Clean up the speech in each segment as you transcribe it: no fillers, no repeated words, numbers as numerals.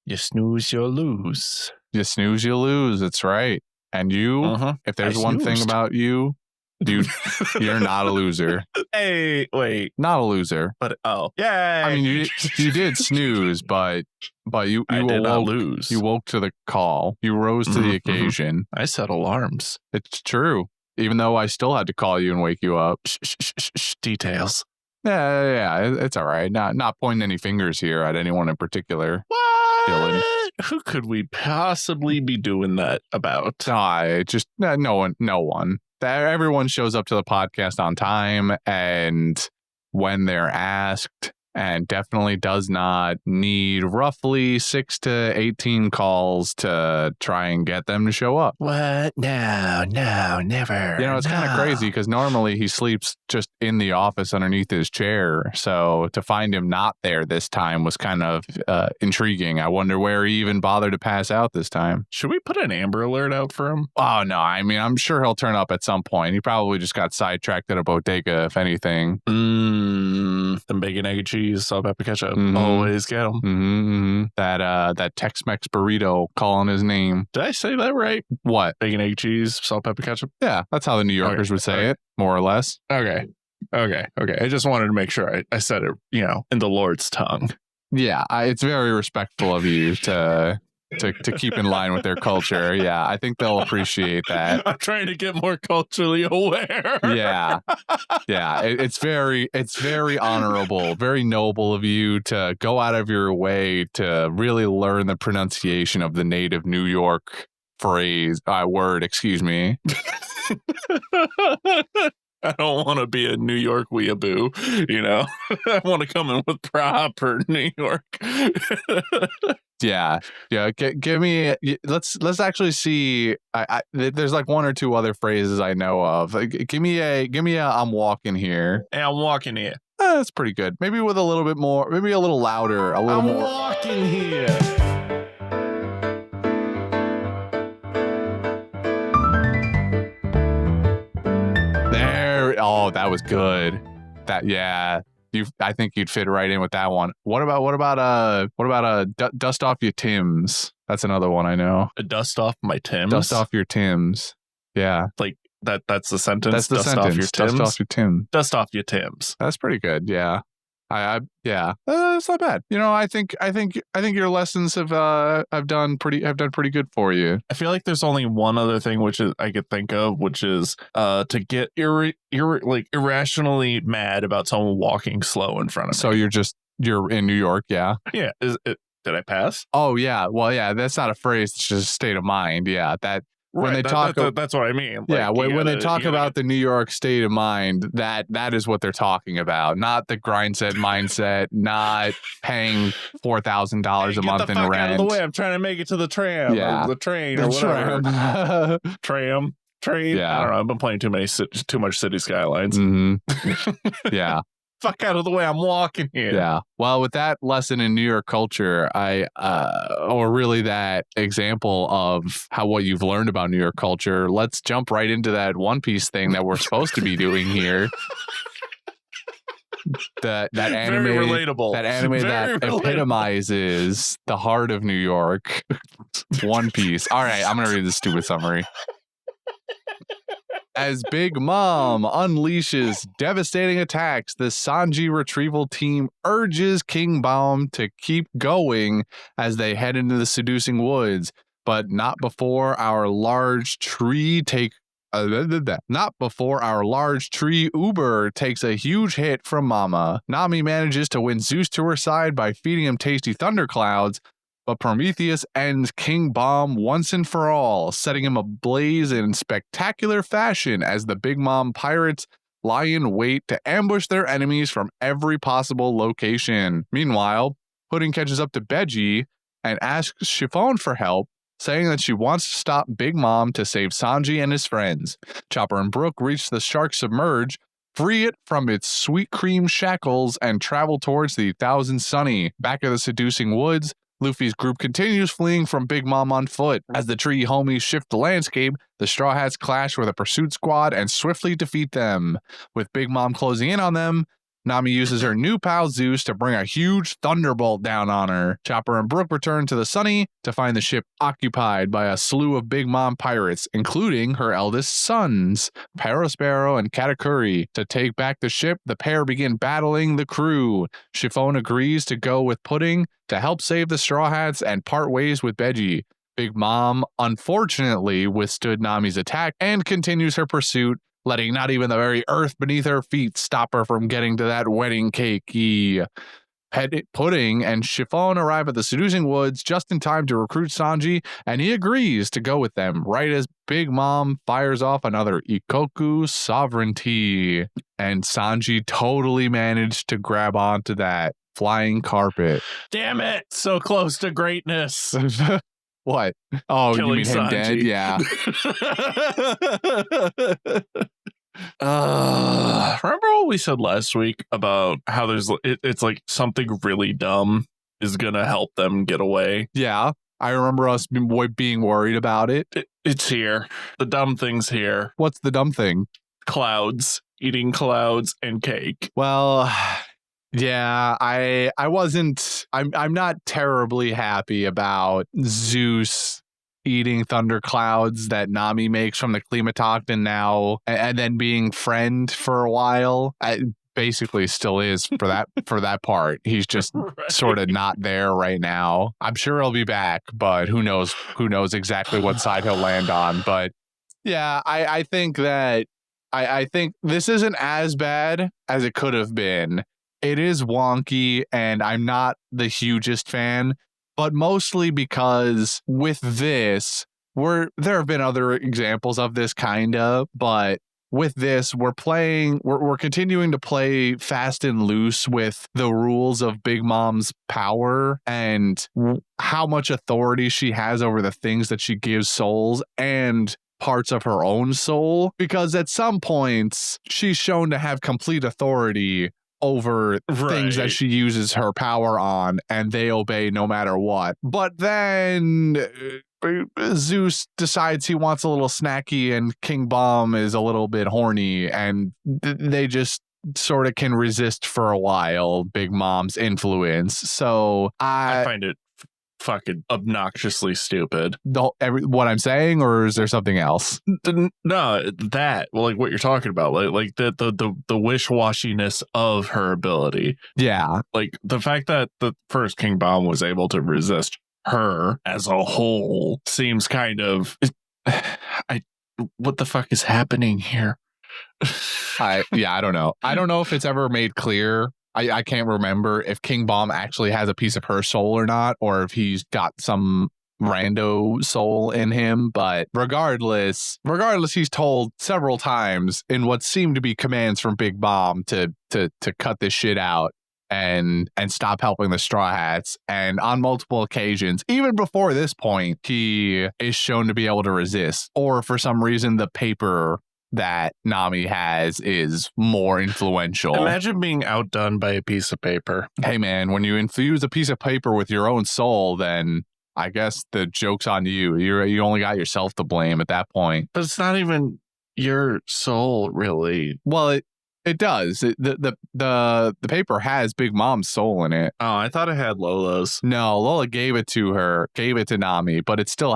You snooze, you lose. You snooze, you lose. That's right. And you, if there's one thing about you, dude, you're not a loser. Hey, wait. Not a loser. But, yeah. I mean, you did snooze, but you did not lose. You woke to the call. You rose to the occasion. I set alarms. It's true. Even though I still had to call you and wake you up. Details. Yeah. It's all right. Not pointing any fingers here at anyone in particular. What? Dylan. Who could we possibly be doing that about? No one. Everyone shows up to the podcast on time and when they're asked, and definitely does not need roughly 6 to 18 calls to try and get them to show up. What? No, never. You know, it's kind of crazy because normally he sleeps just in the office underneath his chair. So to find him not there this time was kind of intriguing. I wonder where he even bothered to pass out this time. Should we put an Amber Alert out for him? Oh, no. I mean, I'm sure he'll turn up at some point. He probably just got sidetracked at a bodega, if anything. The bacon, egg, and cheese, salt, pepper, ketchup. Always get them. That Tex-Mex burrito calling his name. Did I say that right? What? Bacon, egg, cheese, salt, pepper, ketchup? Yeah, that's how the New Yorkers would say it, more or less. Okay. I just wanted to make sure I said it, in the Lord's tongue. Yeah, it's very respectful of you to keep in line with their culture. Yeah, I think they'll appreciate that. I'm trying to get more culturally aware. Yeah. It's very honorable, very noble of you to go out of your way to really learn the pronunciation of the native New York word. Excuse me. I don't want to be a New York weeaboo, I want to come in with proper New York. Yeah. Give me. Let's actually see. There's like one or two other phrases I know of. Give me a. I'm walking here. Hey, I'm walking here. That's pretty good. Maybe with a little bit more. Maybe a little louder. A little more. I'm walking here. There. Oh, that was good. I think you'd fit right in with that one. What about dust off your Timbs? That's another one I know. Dust off my Timbs? Dust off your Timbs. Yeah. Like that's the sentence. That's the sentence. Off your Timbs? Dust off your Timbs. Dust off your Timbs. That's pretty good. Yeah. It's not bad. I think your lessons have done pretty good for you. I feel like there's only one other thing which is I could think of, which is to get irrationally mad about someone walking slow in front of me. So you're in New York, yeah. Yeah. Did I pass? Oh yeah. Well, yeah. That's not a phrase. It's just a state of mind. Yeah. When they talk, that's what I mean. When they talk about the New York state of mind, that is what they're talking about. Not the grind set mindset, not paying $4,000 a month in rent. Get the fuck out of the way! I'm trying to make it to the tram, or the train, or whatever. Train. Yeah. I don't know. I've been playing too much City Skylines. Yeah. Fuck out of the way! I'm walking here. Yeah. Well, with that lesson in New York culture, or really that example of what you've learned about New York culture, let's jump right into that One Piece thing that we're supposed to be doing here. That anime, very relatable. That anime very that epitomizes the heart of New York. One Piece. All right, I'm gonna read the stupid summary. As Big Mom unleashes devastating attacks, the Sanji retrieval team urges Kingbaum to keep going as they head into the Seducing Woods, but not before our large tree Uber takes a huge hit from Mama. Nami manages to win Zeus to her side by feeding him tasty thunderclouds, but Prometheus ends Kingbaum once and for all, setting him ablaze in spectacular fashion as the Big Mom pirates lie in wait to ambush their enemies from every possible location. Meanwhile, Pudding catches up to Beji and asks Chiffon for help, saying that she wants to stop Big Mom to save Sanji and his friends. Chopper and Brook reach the shark submerge, free it from its sweet cream shackles, and travel towards the Thousand Sunny. Back at the Seducing Woods, Luffy's group continues fleeing from Big Mom on foot. As the tree homies shift the landscape, the Straw Hats clash with a pursuit squad and swiftly defeat them. With Big Mom closing in on them, Nami uses her new pal Zeus to bring a huge thunderbolt down on her. Chopper and Brooke return to the Sunny to find the ship occupied by a slew of Big Mom pirates, including her eldest sons, Parasparrow and Katakuri. To take back the ship, the pair begin battling the crew. Chiffon agrees to go with Pudding to help save the Straw Hats and part ways with Veggie. Big Mom unfortunately withstood Nami's attack and continues her pursuit, letting not even the very earth beneath her feet stop her from getting to that wedding cake. Pudding and Chiffon arrive at the Seducing Woods just in time to recruit Sanji, and he agrees to go with them right as Big Mom fires off another Ikoku sovereignty. And Sanji totally managed to grab onto that flying carpet. Damn it! So close to greatness. What? Oh, Killing you mean him dead? Yeah. Remember what we said last week about how it's like something really dumb is gonna help them get away? Yeah, I remember us being worried about it. It's here. The dumb thing's here. What's the dumb thing? Clouds. Eating clouds and cake. Well, yeah, I'm not terribly happy about Zeus eating thunder clouds that Nami makes from the Klimatokten now, and then being friend for a while. Basically still is for that part. He's just sort of not there right now. I'm sure he'll be back, but who knows exactly what side he'll land on. But yeah, I think that I think this isn't as bad as it could have been. It is wonky, and I'm not the hugest fan, but mostly because with this, there have been other examples of this kinda, but with this, we're continuing to play fast and loose with the rules of Big Mom's power and how much authority she has over the things that she gives souls and parts of her own soul, because at some points she's shown to have complete authority over things that she uses her power on, and they obey no matter what. But then Zeus decides he wants a little snacky, and Kingbaum is a little bit horny, and they just sort of can resist for a while Big Mom's influence. So I find it fucking obnoxiously stupid. What I'm saying, or is there something else? No, that like what you're talking about, like the wish-washiness of her ability. Yeah, like the fact that the first Kingbaum was able to resist her as a whole seems kind of. What the fuck is happening here? I don't know. I don't know if it's ever made clear. I can't remember if Kingbaum actually has a piece of her soul or not, or if he's got some rando soul in him. But regardless, he's told several times in what seem to be commands from Big Mom to cut this shit out and stop helping the Straw Hats. And on multiple occasions, even before this point, he is shown to be able to resist, or for some reason the paper that Nami has is more influential. Imagine being outdone by a piece of paper. Hey man, when you infuse a piece of paper with your own soul, then I guess the joke's on you. You only got yourself to blame at that point. But it's not even your soul, really. Well, it does. The paper has Big Mom's soul in it. Oh, I thought it had Lola's. No, Lola gave it to Nami, but it's still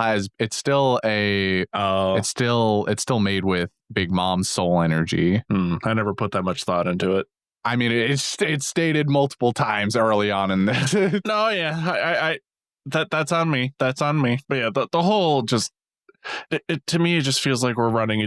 made with Big Mom's soul energy. I never put that much thought into it. I mean, it's stated multiple times early on in this. No, yeah, that's on me. That's on me. But yeah, the whole just. To me, it just feels like we're running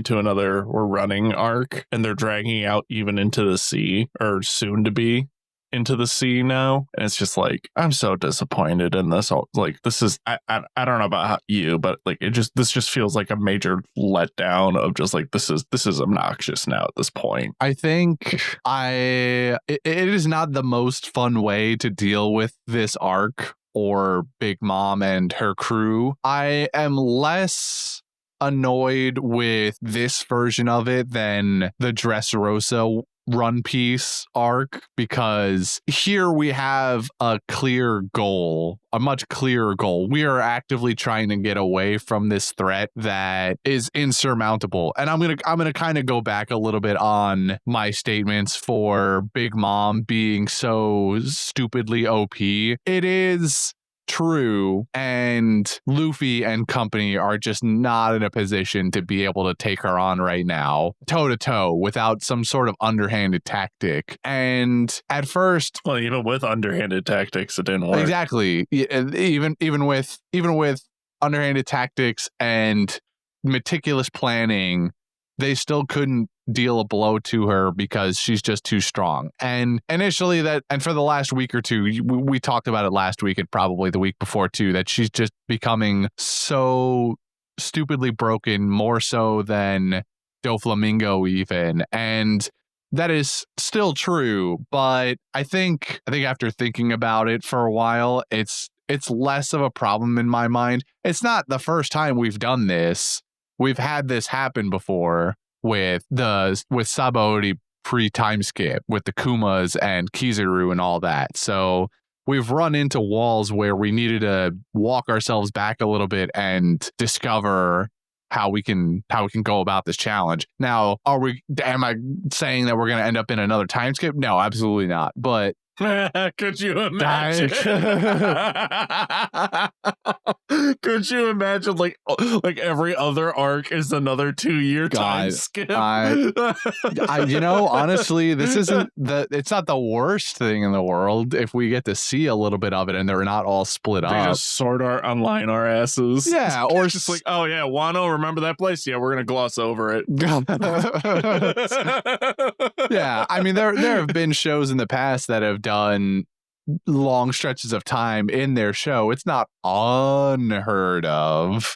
arc, and they're dragging out even into the sea, or soon to be into the sea now. And it's just like, I'm so disappointed in this. Like, this is, I don't know about you, but like, this just feels like a major letdown of just like, this is obnoxious now at this point. I think it is not the most fun way to deal with this arc or Big Mom and her crew. I am less annoyed with this version of it than the Dressrosa run piece arc, because here we have a clear goal, a much clearer goal. We are actively trying to get away from this threat that is insurmountable. And I'm gonna kind of go back a little bit on my statements for Big Mom being so stupidly OP. It is true, and Luffy and company are just not in a position to be able to take her on right now, toe to toe, without some sort of underhanded tactic. And at first, well, even with underhanded tactics, it didn't work. Exactly. Even with underhanded tactics and meticulous planning, they still couldn't deal a blow to her because she's just too strong. And initially and for the last week or two, we talked about it last week and probably the week before too, that she's just becoming so stupidly broken, more so than Doflamingo even. And that is still true, but I think after thinking about it for a while, it's less of a problem in my mind. It's not the first time we've done this. We've had this happen before with Sabaody pre-time skip, with the Kumas and Kizaru and all that. So we've run into walls where we needed to walk ourselves back a little bit and discover how we can go about this challenge. Now, am I saying that we're going to end up in another time skip? No, absolutely not. But could you imagine? Could you imagine like every other arc is another 2-year time skip? Honestly, this isn't it's not the worst thing in the world if we get to see a little bit of it and they're not all split up. Just sort our online our asses. Yeah, or just like, oh yeah, Wano, remember that place? Yeah, we're gonna gloss over it. Yeah, I mean there have been shows in the past that have done long stretches of time in their show. It's not unheard of.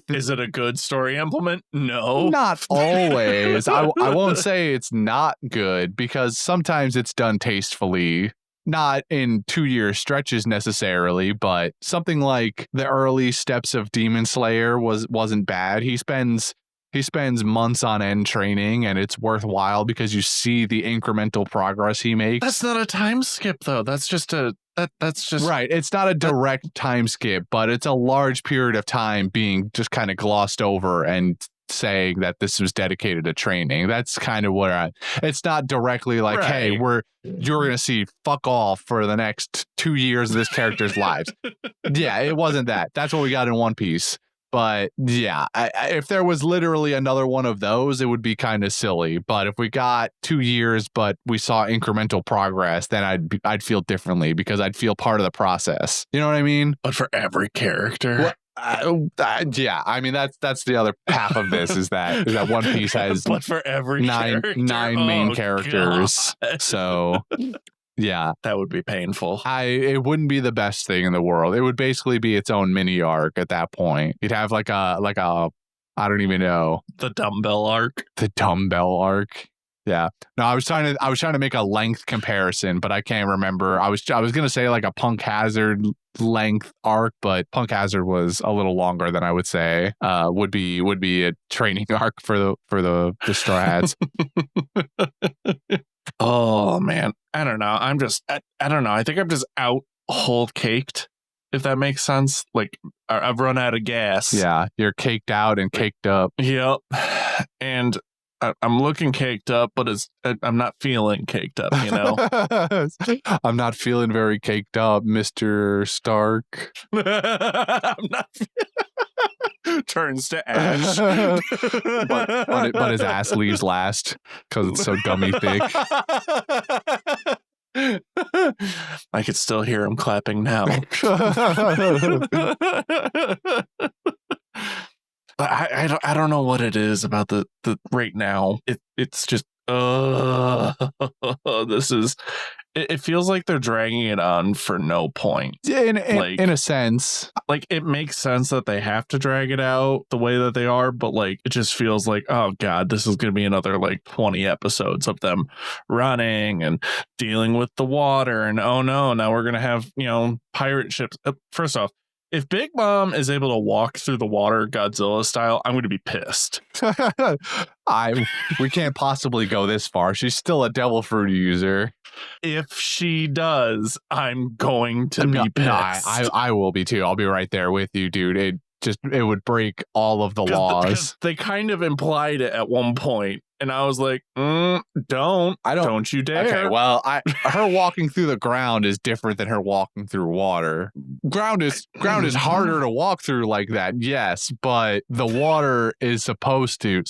Is it a good story implement? No, not always. I won't say it's not good, because sometimes it's done tastefully, not in 2-year stretches necessarily, but something like the early steps of Demon Slayer wasn't bad. He spends months on end training, and it's worthwhile because you see the incremental progress he makes. That's not a time skip, though. That's just right. It's not a direct time skip, but it's a large period of time being just kind of glossed over and saying that this was dedicated to training. That's kind of where it's not directly like, right, hey, you're going to see fuck off for the next 2 years of this character's lives. Yeah, it wasn't that. That's what we got in One Piece. But yeah, if there was literally another one of those, it would be kind of silly. But if we got 2 years, but we saw incremental progress, then I'd feel differently, because I'd feel part of the process. You know what I mean? But for every character. Yeah, I mean that's the other half of this is that One Piece has but for every nine main characters. God. So yeah, that would be painful. It wouldn't be the best thing in the world. It would basically be its own mini arc at that point. You'd have like a I don't even know, the dumbbell arc. The dumbbell arc. Yeah. No, I was trying to make a length comparison, but I can't remember. I was gonna say like a Punk Hazard length arc, but Punk Hazard was a little longer than I would say would be a training arc for the Straw Hats. Oh man, I don't know. I don't know. I think I'm just out whole caked, if that makes sense. Like I've run out of gas. Yeah, you're caked out and caked up. Yep. And I'm looking caked up, but I'm not feeling caked up, you know? I'm not feeling very caked up, Mr. Stark. I'm not. Turns to ash. but his ass leaves last because it's so dummy thick. I could still hear him clapping now. I don't know what it is about the right now. It's just this is. It feels like they're dragging it on for no point. In a sense. Like, it makes sense that they have to drag it out the way that they are, but, like, it just feels like, oh, God, this is going to be another, like, 20 episodes of them running and dealing with the water. And, oh, no, now we're going to have, pirate ships. First off, if Big Mom is able to walk through the water Godzilla style, I'm going to be pissed. We can't possibly go this far. She's still a devil fruit user. If she does, I'm going to be pissed. I will be too. I'll be right there with you, dude. It would break all of the laws. They kind of implied it at one point, and I was like, don't you dare. Okay, well, her walking through the ground is different than her walking through water. Ground is harder to walk through like that, yes, but the water is supposed to,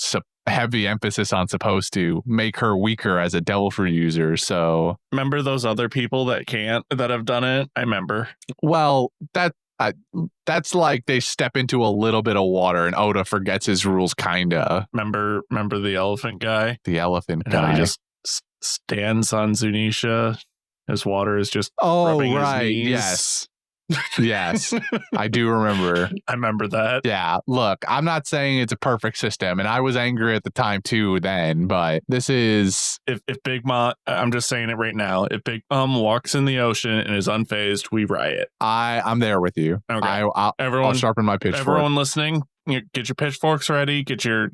heavy emphasis on supposed to, make her weaker as a devil fruit user. So remember those other people that have done it? I remember. Well, that's like they step into a little bit of water and Oda forgets his rules, kinda. Remember the elephant guy? The elephant guy. He just stands on Zunisha. His water is just rubbing his knees. Yes. Yes, I do remember. I remember that. Yeah, look, I'm not saying it's a perfect system, and I was angry at the time too then, but this is... If Big Mom, I'm just saying it right now, if Big Mom walks in the ocean and is unfazed, we riot. I'm there with you. Okay. I'll sharpen my pitchfork. Everyone listening, get your pitchforks ready, get your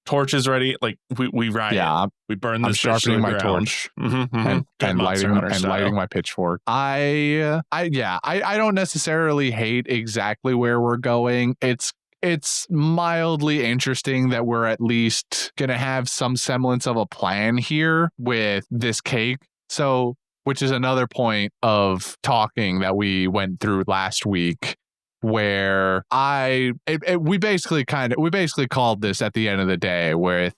torches ready. Like we riot. Yeah, we burn this. I'm sharpening my torch and lighting my pitchfork. I don't necessarily hate exactly where we're going. It's mildly interesting that we're at least gonna have some semblance of a plan here with this cake. So, which is another point of talking that we went through last week, where we basically called this at the end of the day with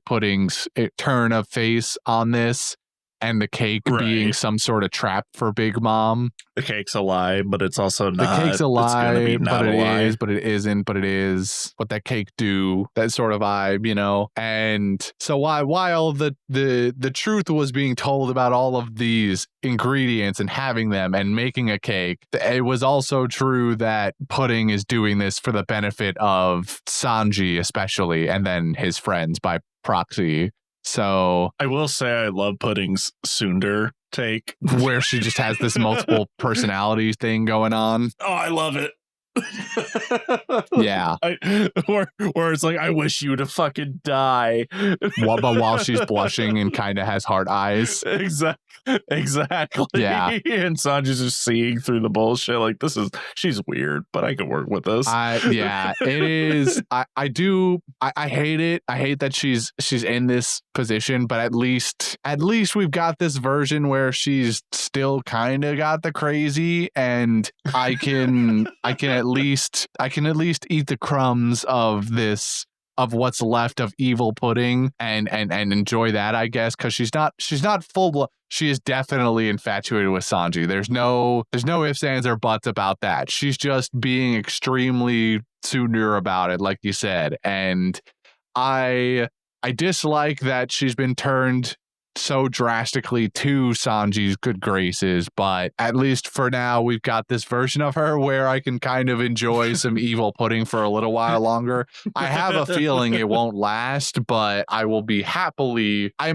Pudding's turn of face on this, and the cake being some sort of trap for Big Mom. The cake's a lie, but it's also not. The cake's a lie, but it is, but it isn't, but it is. What that cake do, that sort of vibe, And so while the truth was being told about all of these ingredients and having them and making a cake, it was also true that Pudding is doing this for the benefit of Sanji especially, and then his friends by proxy. So I will say I love Pudding's tsundere take, where she just has this multiple personalities thing going on. Oh, I love it. Yeah. Where it's like, I wish you to fucking die. But while she's blushing and kind of has heart eyes. Exactly. Yeah. And Sanji's just seeing through the bullshit. Like, she's weird, but I can work with this. Yeah, it is. I hate it. I hate that she's in this position, but at least we've got this version where she's still kind of got the crazy, and I can at least eat the crumbs of this, of what's left of evil Pudding, and enjoy that, I guess, because she's not full blood. She is definitely infatuated with Sanji. There's no ifs, ands, or buts about that. She's just being extremely tsundere about it, like you said. And I dislike that she's been turned so drastically to Sanji's good graces, but at least for now we've got this version of her where I can kind of enjoy some evil Pudding for a little while longer. I have a feeling it won't last, but I'm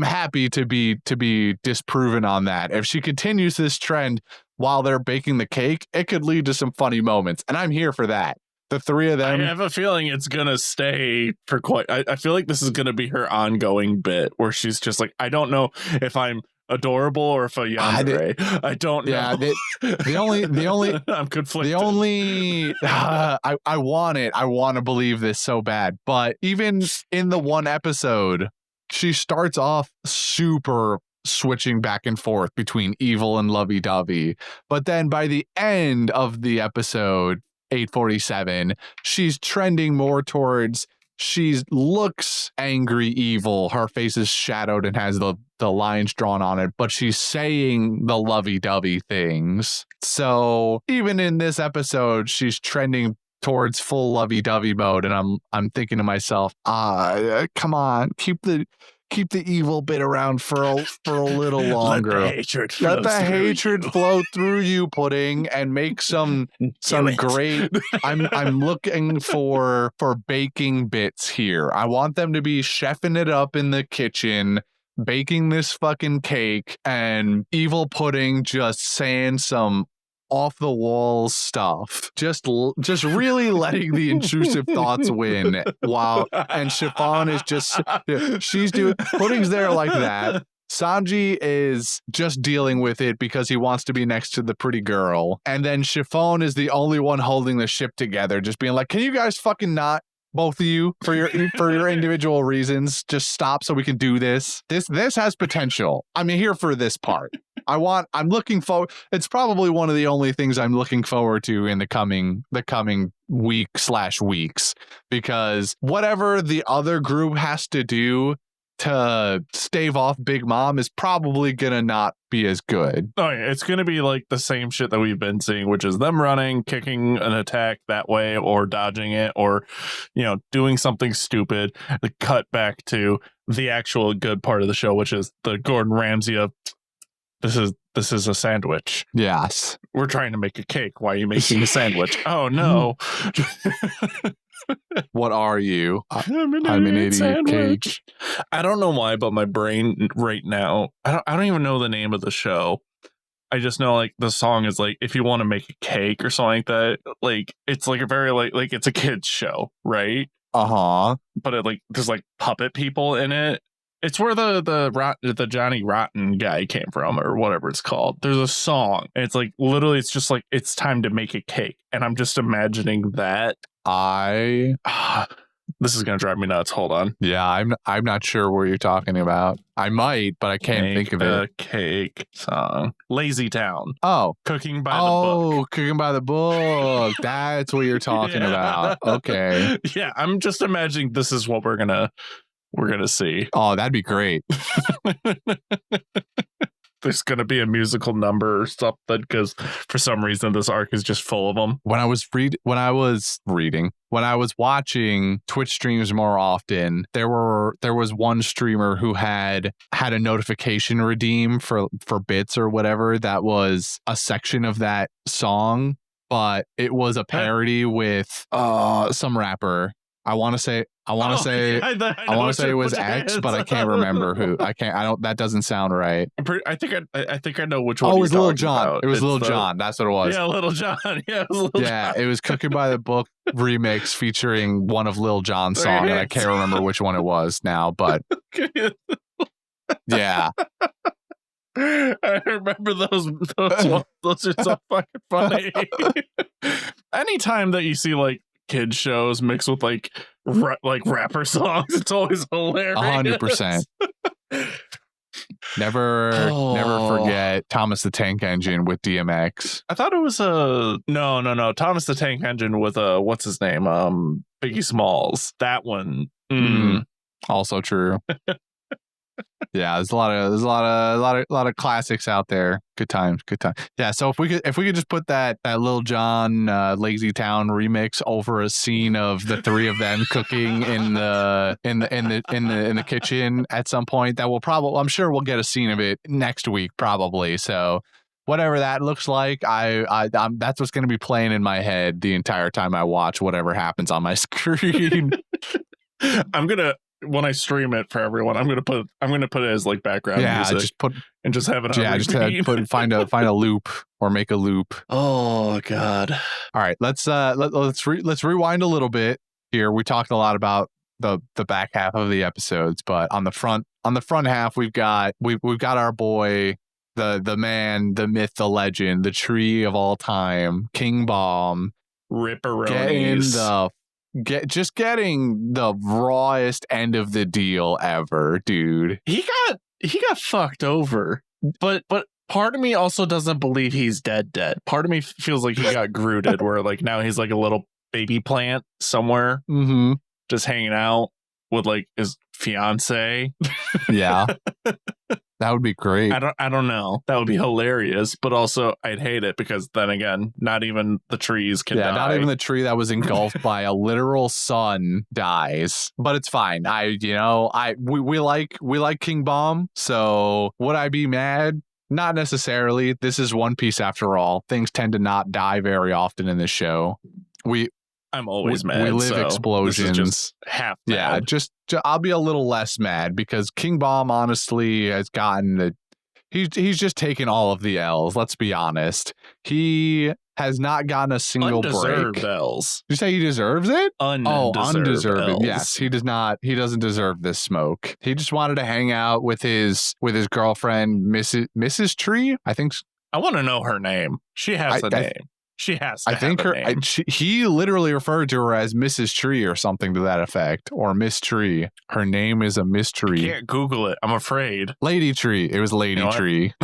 happy to be disproven on that. If she continues this trend while they're baking the cake, it could lead to some funny moments, and I'm here for that. The three of them. I have a feeling it's gonna stay for quite. I feel like this is gonna be her ongoing bit where she's just like, I don't know if I'm adorable or if a yandere. I don't know. Yeah, the only I'm conflicted. The only I want it. I want to believe this so bad, but even in the one episode, she starts off super switching back and forth between evil and lovey-dovey, but then by the end of the episode, 847, she's trending more towards, she looks angry evil, her face is shadowed and has the lines drawn on it, but she's saying the lovey-dovey things. So even in this episode, she's trending towards full lovey-dovey mode, and I'm thinking to myself, come on, keep the evil bit around for a little longer. Let the hatred flow through you, Pudding, and make some great. I'm looking for baking bits here. I want them to be chefing it up in the kitchen, baking this fucking cake, and evil Pudding just saying some off the wall stuff. Just really letting the intrusive thoughts win. Wow. And Chiffon is just, she's doing pudding's there like that. Sanji is just dealing with it because he wants to be next to the pretty girl. And then Chiffon is the only one holding the ship together, just being like, can you guys fucking not? Both of you, for your individual reasons, just stop so we can do this. This has potential. I'm here for this part. I'm looking forward. It's probably one of the only things I'm looking forward to in the coming week/weeks, because whatever the other group has to do to stave off Big Mom is probably gonna not be as good. Oh yeah, it's gonna be like the same shit that we've been seeing, which is them running, kicking an attack that way, or dodging it, or doing something stupid. The cut back to the actual good part of the show, which is the Gordon Ramsay of this is a sandwich. Yes, we're trying to make a cake. Why are you making a sandwich? Oh no. What are you? I'm an idiot sandwich. Cake. I don't know why, but my brain right now, I don't even know the name of the show. I just know like the song is like, if you want to make a cake or something like that. Like it's like a very like it's a kid's show, right? But it there's like puppet people in it. It's where the Johnny Rotten guy came from, or whatever it's called. There's a song, and it's like literally, it's just like it's time to make a cake, and I'm just imagining that. This is gonna drive me nuts. Hold on. Yeah, I'm not sure what you're talking about. I might, but I can't think of it. A cake song. Lazy Town. Oh, Cooking by the Book. Oh, Cooking by the Book. That's what you're talking about. Okay. Yeah, I'm just imagining this is what we're gonna see. Oh, that'd be great. There's going to be a musical number or something, because for some reason this arc is just full of them. When I was watching Twitch streams more often, there was one streamer who had a notification redeem for bits or whatever that was a section of that song, but it was a parody with some rapper. I want to say it was X, but I can't remember who. That doesn't sound right. I think I know which one. Oh, it was Lil Jon. About. It was Lil Jon. That's what it was. Yeah, Lil Jon. Yeah, it was Lil Jon. Yeah, it was Cooking by the Book remix featuring one of Lil Jon's songs, and I can't remember which one it was now, but yeah. I remember those ones. Those are so fucking funny. Anytime that you see like kid shows mixed with like rapper songs, it's always hilarious. 100%. Never forget Thomas the Tank Engine with DMX. I thought it was no Thomas the Tank Engine with what's his name, Biggie Smalls. That one. Also true. Yeah, there's a lot of classics out there. Good times. Yeah, so if we could just put that Lil Jon Lazy Town remix over a scene of the three of them cooking in the kitchen at some point, that will I'm sure we'll get a scene of it next week probably. So whatever that looks like, I'm that's what's going to be playing in my head the entire time I watch whatever happens on my screen. When I stream it for everyone, I'm gonna put it as like background music. Just have it on. Yeah, just find a loop or make a loop. Oh God! All right, let's rewind a little bit here. We talked a lot about the back half of the episodes, but on the front half, we've got our boy, the man, the myth, the legend, the tree of all time, Kingbaum, Ripperonis. Getting the rawest end of the deal ever, dude. He got fucked over, but part of me also doesn't believe he's dead. Part of me feels like he got grooted, where like now he's like a little baby plant somewhere, just hanging out with like his fiance. Yeah. That would be great. I don't know. That would be hilarious, but also I'd hate it, because then again, not even the trees can die. Not even the tree that was engulfed by a literal sun dies. But it's fine. We like Kingbaum, so would I be mad? Not necessarily. This is One Piece after all. Things tend to not die very often in this show. I'm always mad. We live explosions. Just half mad. Yeah, I'll be a little less mad, because Kingbaum honestly has gotten He's just taken all of the L's. Let's be honest. He has not gotten a single Undeserved break. L's. You say he deserves it? Undeserved L's. Yes, he does not. He doesn't deserve this smoke. He just wanted to hang out with his girlfriend, Mrs. Tree. I think. I want to know her name. She has a name. She has to have a name. He literally referred to her as Mrs. Tree or something to that effect, or Miss Tree. Her name is a mystery. I can't Google it. I'm afraid. Lady Tree. It was Lady Tree.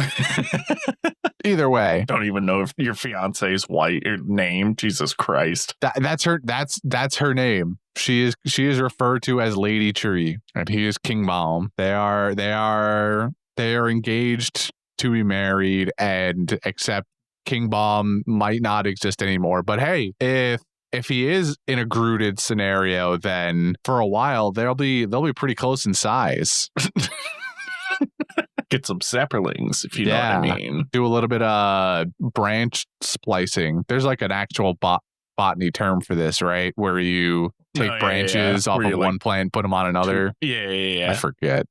Either way, don't even know if your fiance's white or name. Jesus Christ. That's her name. She is referred to as Lady Tree, and he is Kingbaum. They are engaged to be married, and except Kingbaum might not exist anymore. But hey, if he is in a Grooted scenario, then for a while they'll be pretty close in size. Get some saplings, if you know what I mean. Do a little bit of branch splicing. There's like an actual botany term for this, right? Where you take branches off of one plant, put them on another. Yeah. I forget.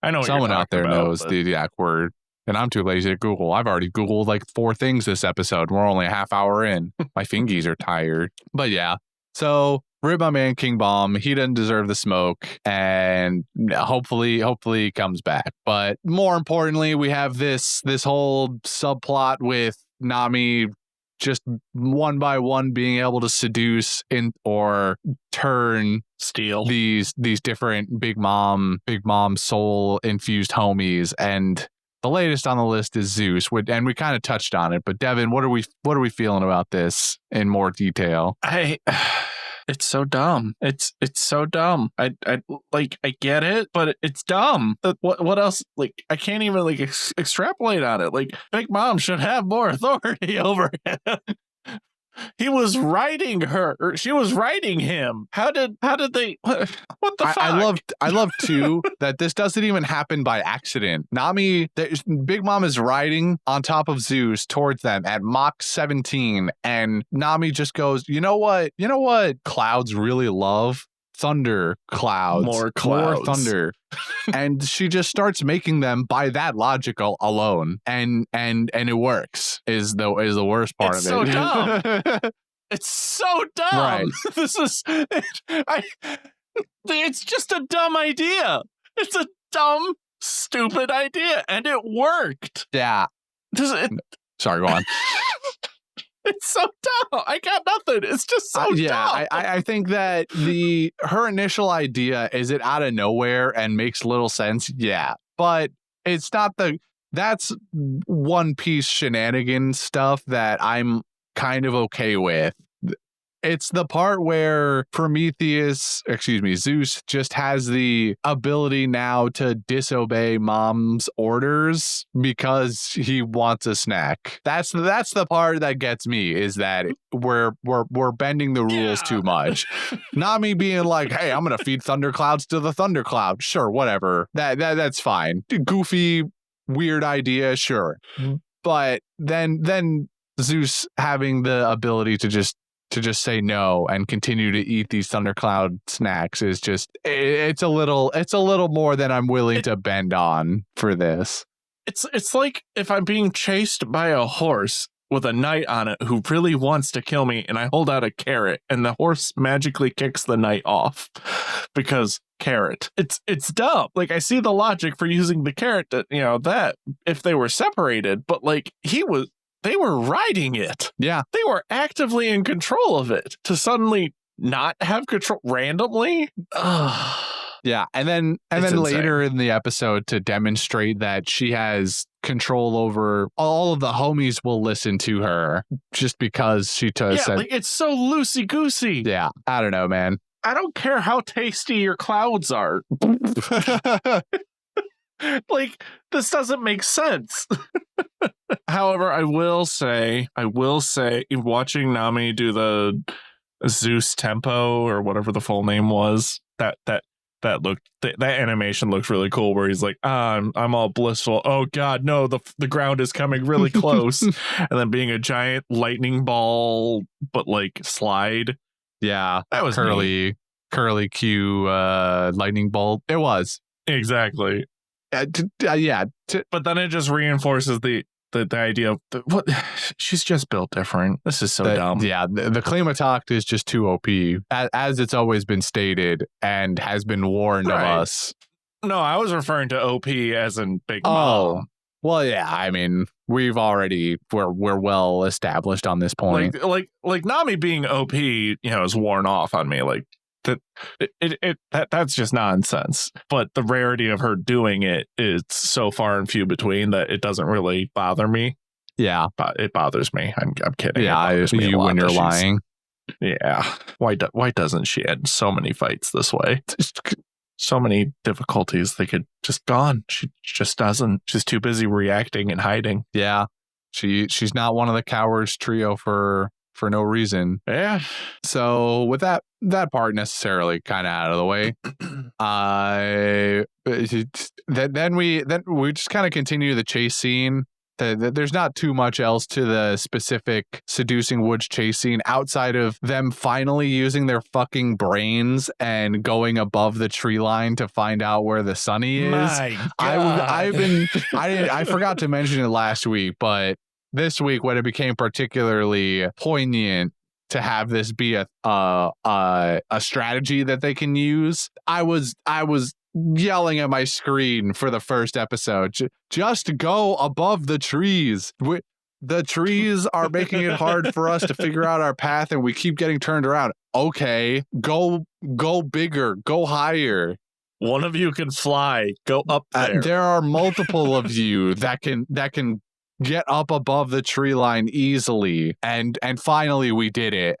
I know someone out there knows the exact word. And I'm too lazy to Google. I've already Googled like 4 things this episode. We're only a half hour in. My fingies are tired. But yeah. So rib my man Kingbaum. He doesn't deserve the smoke. And hopefully he comes back. But more importantly, we have this whole subplot with Nami just one by one being able to seduce or steal these different big mom soul infused homies. And the latest on the list is Zeus, and we kind of touched on it. But Devin, what are we feeling about this in more detail? It's so dumb. It's so dumb. I get it, but it's dumb. What else? Like, I can't even extrapolate on it. Like, Big Mom should have more authority over him. He was writing her, or she was writing him. How did they? What the fuck? I love too that this doesn't even happen by accident. Nami, Big Mom is riding on top of Zeus towards them at Mach 17, and Nami just goes, you know what clouds really love? Thunder clouds. More thunder. And she just starts making them by that logical alone. And it works is the worst part it's of it. So dumb. It's so dumb. Right. It's just a dumb idea. It's a dumb, stupid idea. And it worked. Yeah. Sorry, go on. It's so dumb. I got nothing. It's just so dumb. I think that her initial idea is it out of nowhere and makes little sense. Yeah, but it's not that's One Piece shenanigan stuff that I'm kind of okay with. It's the part where Zeus just has the ability now to disobey Mom's orders because he wants a snack. That's the part that gets me, is that we're bending the rules too much. Nami being like, "Hey, I'm gonna feed thunderclouds to the thundercloud." Sure, whatever. That's fine. Goofy, weird idea, sure. But then Zeus having the ability to just say no and continue to eat these thundercloud snacks is just it's a little more than I'm willing to bend on for this. It's like if I'm being chased by a horse with a knight on it who really wants to kill me, and I hold out a carrot and the horse magically kicks the knight off because carrot. It's dumb. Like, I see the logic for using the carrot that if they were separated, but they were riding it. Yeah. They were actively in control of it. To suddenly not have control randomly? Yeah. And then later in the episode, to demonstrate that she has control over all of the homies, will listen to her just because she said, it's so loosey-goosey. Yeah. I don't know, man. I don't care how tasty your clouds are. This doesn't make sense. However, I will say, watching Nami do the Zeus tempo, or whatever the full name was, that animation looked really cool. Where he's like, I'm all blissful. Oh God, no, the ground is coming really close, and then being a giant lightning ball, but slide. Yeah, that was curly Q lightning bolt. It was exactly. But then it just reinforces the idea of what she's just built different. This is so dumb. Yeah, the Klimatoct is just too OP, as it's always been stated and has been warned of us. No, I was referring to OP as in Big Mom. Oh, well, yeah. I mean, we're well established on this point. Like Nami being OP, is worn off on me. Like that's just nonsense. But the rarity of her doing it is so far and few between that it doesn't really bother me. Yeah, but it bothers me. I'm kidding. Yeah, you when you're lying. Yeah. Why doesn't she end so many fights this way? So many difficulties. They could just gone. She just doesn't. She's too busy reacting and hiding. Yeah, she's not one of the cowards trio for no reason. Yeah. So with that part necessarily kind of out of the way, then we just kind of continue the chase scene. There's not too much else to the specific Seducing Woods chase scene outside of them finally using their fucking brains and going above the tree line to find out where the sunny is. My God. I forgot to mention it last week, but this week when it became particularly poignant to have this be a strategy that they can use, I was yelling at my screen for the first episode. Just go above the trees. The trees are making it hard for us to figure out our path, and we keep getting turned around. Okay, go bigger, go higher. One of you can fly. Go up there. There are multiple of you that can get up above the tree line easily, and finally we did it.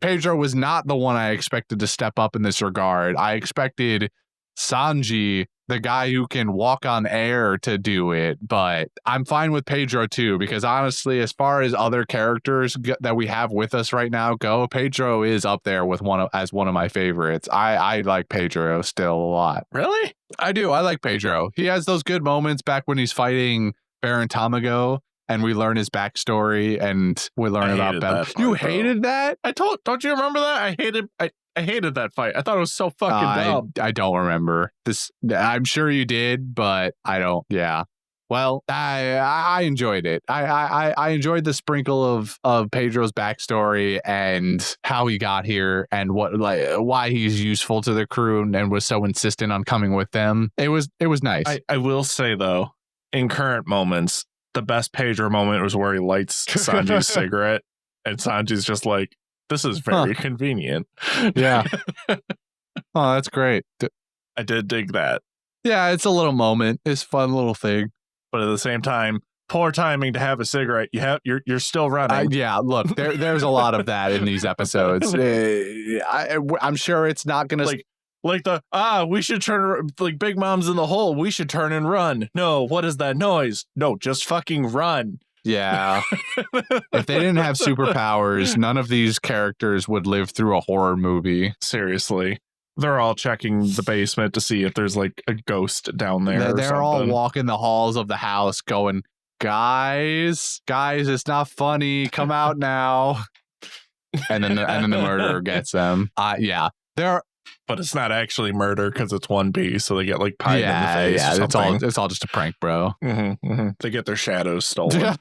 Pedro was not the one I expected to step up in this regard. I expected Sanji, the guy who can walk on air, to do it, but I'm fine with Pedro too, because honestly, as far as other characters that we have with us right now go, Pedro is up there with one of my favorites. I like Pedro still a lot. Really? I do. I like Pedro. He has those good moments back when he's fighting Baron Tamago, and we learn his backstory, and we learn about Bell. You hated that? Don't you remember that? I hated that fight. I thought it was so fucking dumb. I don't remember this. I'm sure you did, but I don't. Yeah. Well, I enjoyed it. I enjoyed the sprinkle of Pedro's backstory and how he got here and why he's useful to the crew and was so insistent on coming with them. It was nice. I will say though, in current moments, the best Pedro moment was where he lights Sanji's cigarette, and Sanji's just like, "This is very convenient." Yeah. Oh, that's great. I did dig that. Yeah, it's a little moment. It's a fun little thing. But at the same time, poor timing to have a cigarette. You're still running. Yeah, look, there's a lot of that in these episodes. I'm sure it's not going to... we should turn, like Big Mom's in the hole. We should turn and run. No, what is that noise? No, just fucking run. Yeah. If they didn't have superpowers, none of these characters would live through a horror movie. Seriously. They're all checking the basement to see if there's like a ghost down there. They're all walking the halls of the house going, guys, it's not funny. Come out now. And then the murderer gets them. Yeah. But it's not actually murder because it's 1B, so they get like pied in the face. Yeah, it's all just a prank, bro. Mm-hmm, mm-hmm. They get their shadows stolen.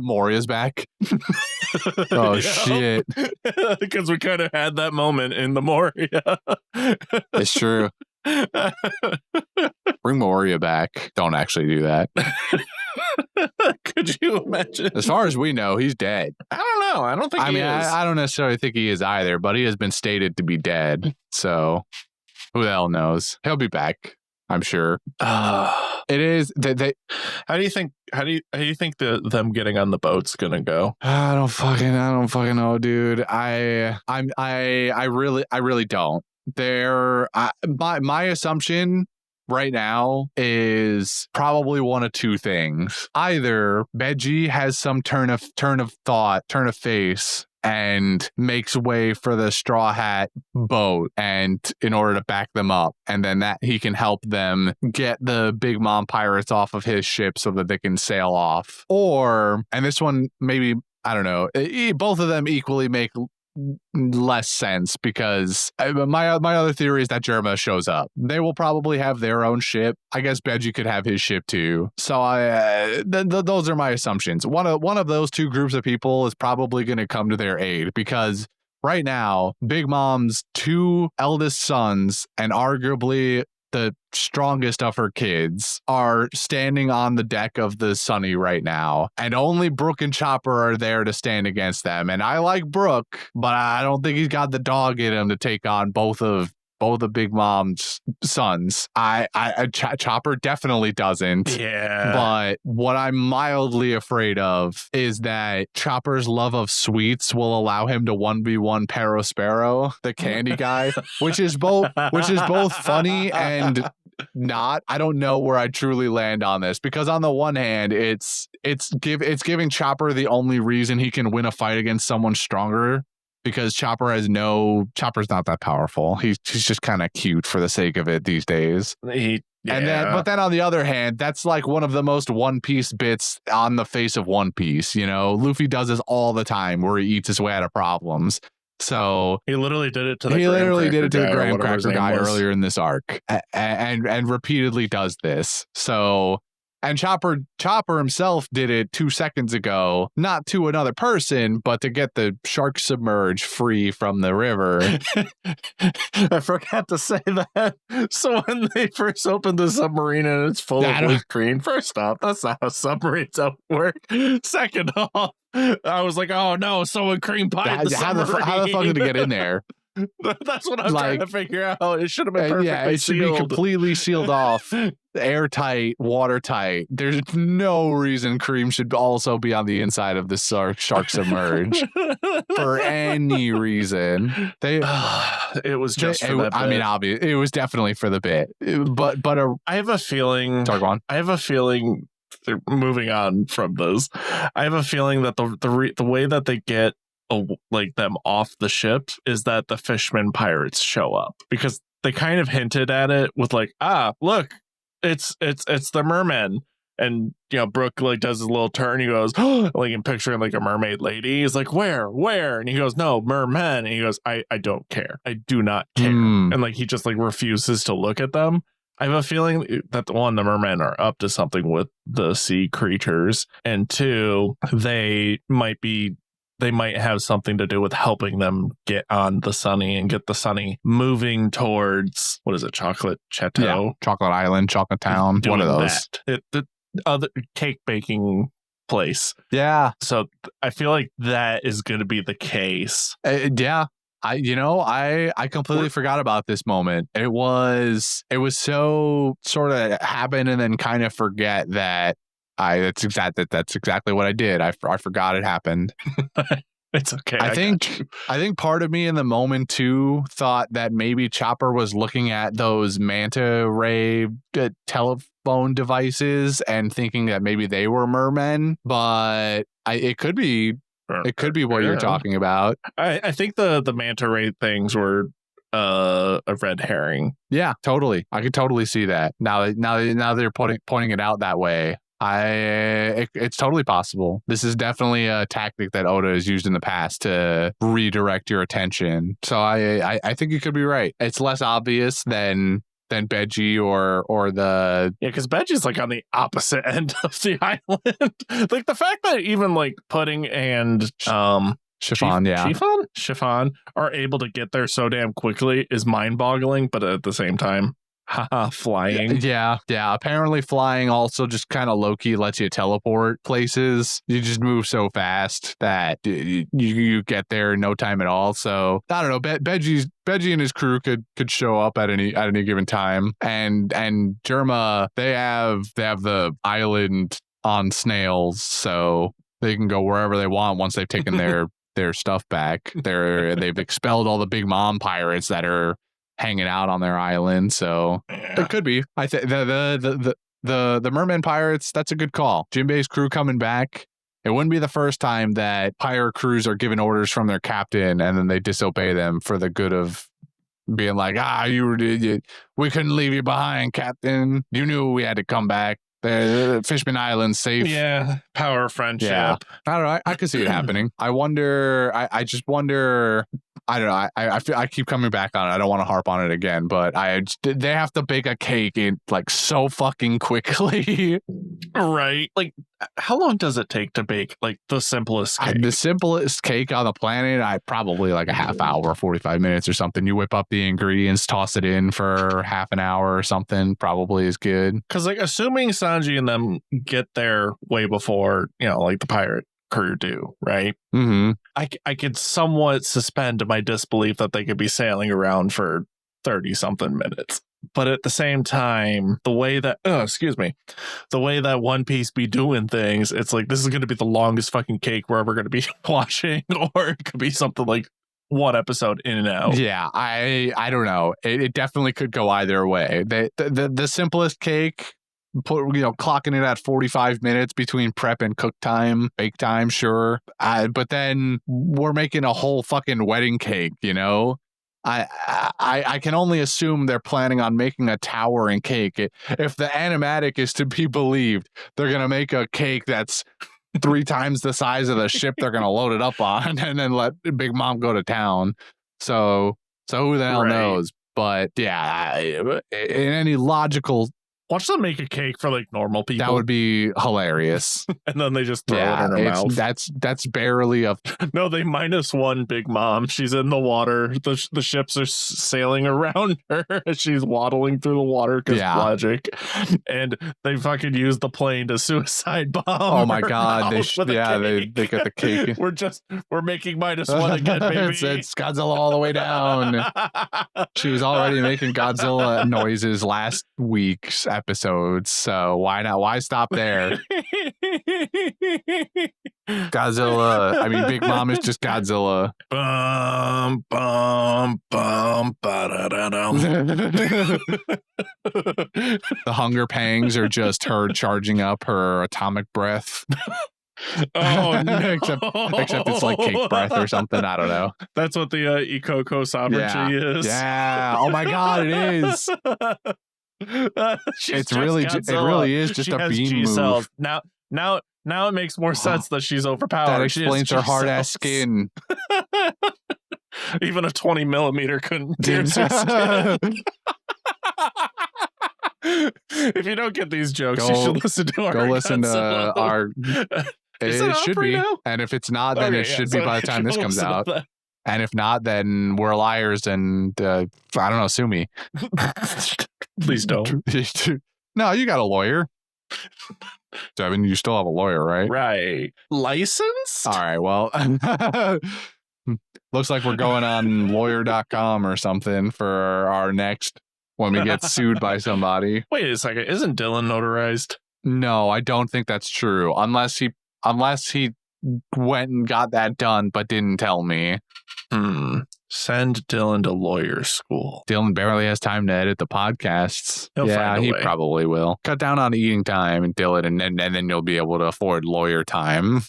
Moria's back. Oh shit! Because we kind of had that moment in the Moria. It's true. Bring Moria back. Don't actually do that. Could you imagine? As far as we know, he's dead. I don't know. I don't think he is. I don't necessarily think he is either, but he has been stated to be dead. So who the hell knows? He'll be back, I'm sure. It is. How do you think them getting on the boat's gonna go? I don't fucking know, dude. I really don't. My assumption right now is probably one of two things. Either Beji has some turn of face and makes way for the Straw Hat boat and in order to back them up, and then that he can help them get the Big Mom pirates off of his ship so that they can sail off. Or, and this one maybe, I don't know, both of them equally make less sense because my other theory is that Germa shows up. They will probably have their own ship. I guess Beji could have his ship too. So those are my assumptions. One of those two groups of people is probably going to come to their aid because right now, Big Mom's two eldest sons and arguably the strongest of her kids are standing on the deck of the Sunny right now, and only Brooke and Chopper are there to stand against them. And I like Brooke, but I don't think he's got the dog in him to take on both of Big Mom's sons. Chopper definitely doesn't. Yeah. But what I'm mildly afraid of is that Chopper's love of sweets will allow him to 1v1 Perospero, the candy guy, which is both funny and not. I don't know where I truly land on this because on the one hand, it's giving Chopper the only reason he can win a fight against someone stronger. Because Chopper's not that powerful. He's just kind of cute for the sake of it these days. But then on the other hand, that's like one of the most One Piece bits on the face of One Piece. You know, Luffy does this all the time where he eats his way out of problems. So he literally did it to the graham cracker guy earlier in this arc, and repeatedly does this. So. And Chopper himself did it 2 seconds ago, not to another person, but to get the shark submerged free from the river. I forgot to say that. So when they first opened the submarine and it's full of whipped cream, first off, that's not how submarines work. Second off, I was like, oh no, someone cream pie the submarine. How the fuck did it get in there? That's what I'm trying to figure out. It should have been perfectly it should be completely sealed off, airtight, watertight. There's no reason cream should also be on the inside of the shark submerge for any reason. It was just for that bit. I mean, obviously, it was definitely for the bit. But I have a feeling. Sorry, go on. I have a feeling. Moving on from this, I have a feeling that the way that they get like them off the ship is that the fisherman pirates show up, because they kind of hinted at it with like, look, it's the mermen. And you know, Brooke like does his little turn. He goes, like in picturing like a mermaid lady. He's like, where? And he goes, no, mermen. And he goes, I don't care. I do not care. And like he just like refuses to look at them. I have a feeling that the mermen are up to something with the sea creatures, and two, they might have something to do with helping them get on the Sunny and get the Sunny moving towards, what is it, Chocolate Chateau? Yeah, Chocolate Island, Chocolate Town, one of those. The other cake baking place. Yeah. So I feel like that is going to be the case. Yeah. I completely forgot about this moment. It was so sort of happen and then kind of forget that that's exactly what I did. I forgot it happened. It's okay. I think part of me in the moment too thought that maybe Chopper was looking at those manta ray telephone devices and thinking that maybe they were mermen, but it could be. It could be what you're talking about. I think the manta ray things were a red herring. Yeah, totally. I could totally see that. Now they're pointing it out that way. It's totally possible. This is definitely a tactic that Oda has used in the past to redirect your attention. So I think you could be right. It's less obvious than Beji or the... Yeah, because Beji's like on the opposite end of the island. Like the fact that even like Pudding and Chiffon are able to get there so damn quickly is mind-boggling, but at the same time, flying. Yeah. Apparently flying also just kind of low-key lets you teleport places. You just move so fast that you get there in no time at all. So I don't know. Beji and his crew could show up at any given time. And Germa, they have the island on snails, so they can go wherever they want once they've taken their stuff back. They've expelled all the Big Mom pirates that are hanging out on their island, so it could be. I think the merman pirates, that's a good call. Jinbei's crew coming back. It wouldn't be the first time that pirate crews are given orders from their captain and then they disobey them for the good of being like, we couldn't leave you behind, Captain. You knew we had to come back. Fishman Island safe. Yeah, power of friendship. Yeah. I don't know. I could see it happening. I wonder. I just wonder. I don't know. I feel I keep coming back on it. I don't want to harp on it again, but they have to bake a cake in like so fucking quickly. Right. Like, how long does it take to bake like the simplest cake? The simplest cake on the planet, probably like a half hour, 45 minutes or something. You whip up the ingredients, toss it in for half an hour or something, probably is good. Because like assuming Sanji and them get there way before, like the pirate crew do, right? Mm-hmm. I could somewhat suspend my disbelief that they could be sailing around for 30 something minutes. But at the same time, the way that One Piece be doing things, it's like this is going to be the longest fucking cake we're ever going to be watching, or it could be something like one episode in and out. Yeah, I don't know. It definitely could go either way. The simplest cake, clocking it at 45 minutes between prep and cook time, bake time, sure. But then we're making a whole fucking wedding cake, I can only assume they're planning on making a towering cake. If the animatic is to be believed, they're going to make a cake that's 3 times the size of the ship they're going to load it up on and then let Big Mom go to town. So who the hell knows? But yeah, in any logical... Watch them make a cake for like normal people. That would be hilarious. And then they just throw it in her mouth. That's barely a... No, they -1 Big Mom. She's in the water. The ships are sailing around her as she's waddling through the water because logic. And they fucking use the plane to suicide bomb. Oh my god! They got the cake. We're making -1 again, baby. It's Godzilla all the way down. She was already making Godzilla noises last week's episodes, so why stop there? Godzilla, I mean Big Mom is just Godzilla. Bum bum bum ba-da-da-dum. The hunger pangs are just her charging up her atomic breath. Oh no. except it's like cake breath or something. I don't know. That's what the Ikoko sovereignty is. Yeah. Oh my god, it is. It really is just a beam move. Cells. Now it makes more sense that she's overpowered. That explains her hard ass skin. Even a 20 millimeter couldn't pierce her skin. If you don't get these jokes, you should listen to our. Go listen to our. It should be, now? And if it's not, then it should be by the time this comes out. And if not, then we're liars, and I don't know, sue me. Please don't. No, you got a lawyer. Devin, you still have a lawyer, right? Right. Licensed? All right, well, looks like we're going on lawyer.com or something for our next when we get sued by somebody. Wait a second. Isn't Dylan notarized? No, I don't think that's true. Unless he went and got that done but didn't tell me. Send Dylan to lawyer school. Dylan barely has time to edit the podcasts. He'll find a he way. Probably will. Cut down on eating time, and Dylan, and then you'll be able to afford lawyer time.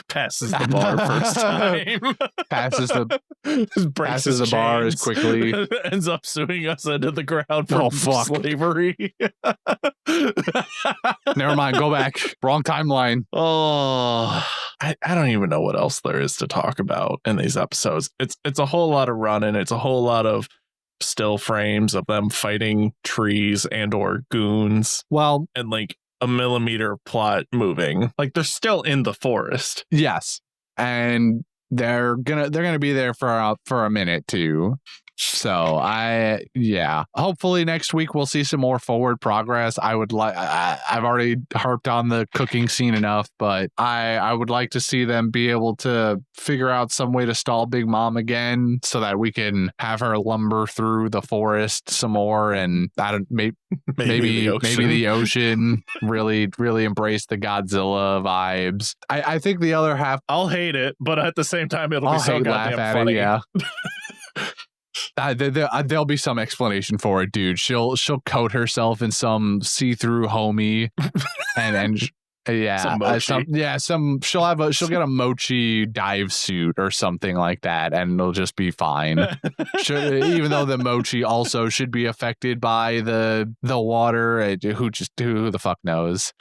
Passes the bar first time. passes the bar as quickly. Ends up suing us into the ground for slavery. Never mind. Go back. Wrong timeline. Oh, I don't even know what else there is to talk about in these episodes. It's a whole lot of running. It's a whole lot of still frames of them fighting trees and or goons. Well, and like a millimeter plot moving. Like they're still in the forest. Yes. And they're gonna be there for a minute too. So hopefully next week we'll see some more forward progress. I've already harped on the cooking scene enough, but I would like to see them be able to figure out some way to stall Big Mom again so that we can have her lumber through the forest some more, and maybe the ocean really embrace the Godzilla vibes. I think the other half, I'll hate it, but at the same time it'll be so goddamn funny. There'll be some explanation for it, dude. She'll coat herself in some see-through homie and Yeah, Some mochi. she'll get a mochi dive suit or something like that, and it'll just be fine. Even though the mochi also should be affected by the water, who the fuck knows?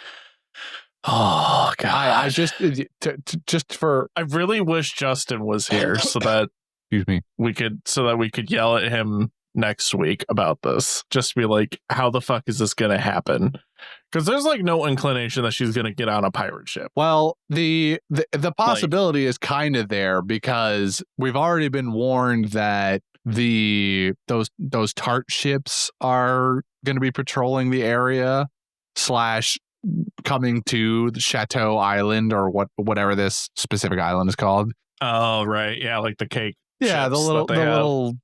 Oh god! I just I really wish Justin was here so that excuse me, we could yell at him next week about this. Just be like, how the fuck is this gonna happen? Because there's like no inclination that she's gonna get on a pirate ship. Well, the possibility is kind of there because we've already been warned that those tart ships are going to be patrolling the area / coming to the Chateau Island or whatever this specific island is called. Oh right, yeah, like the cake. Yeah, the little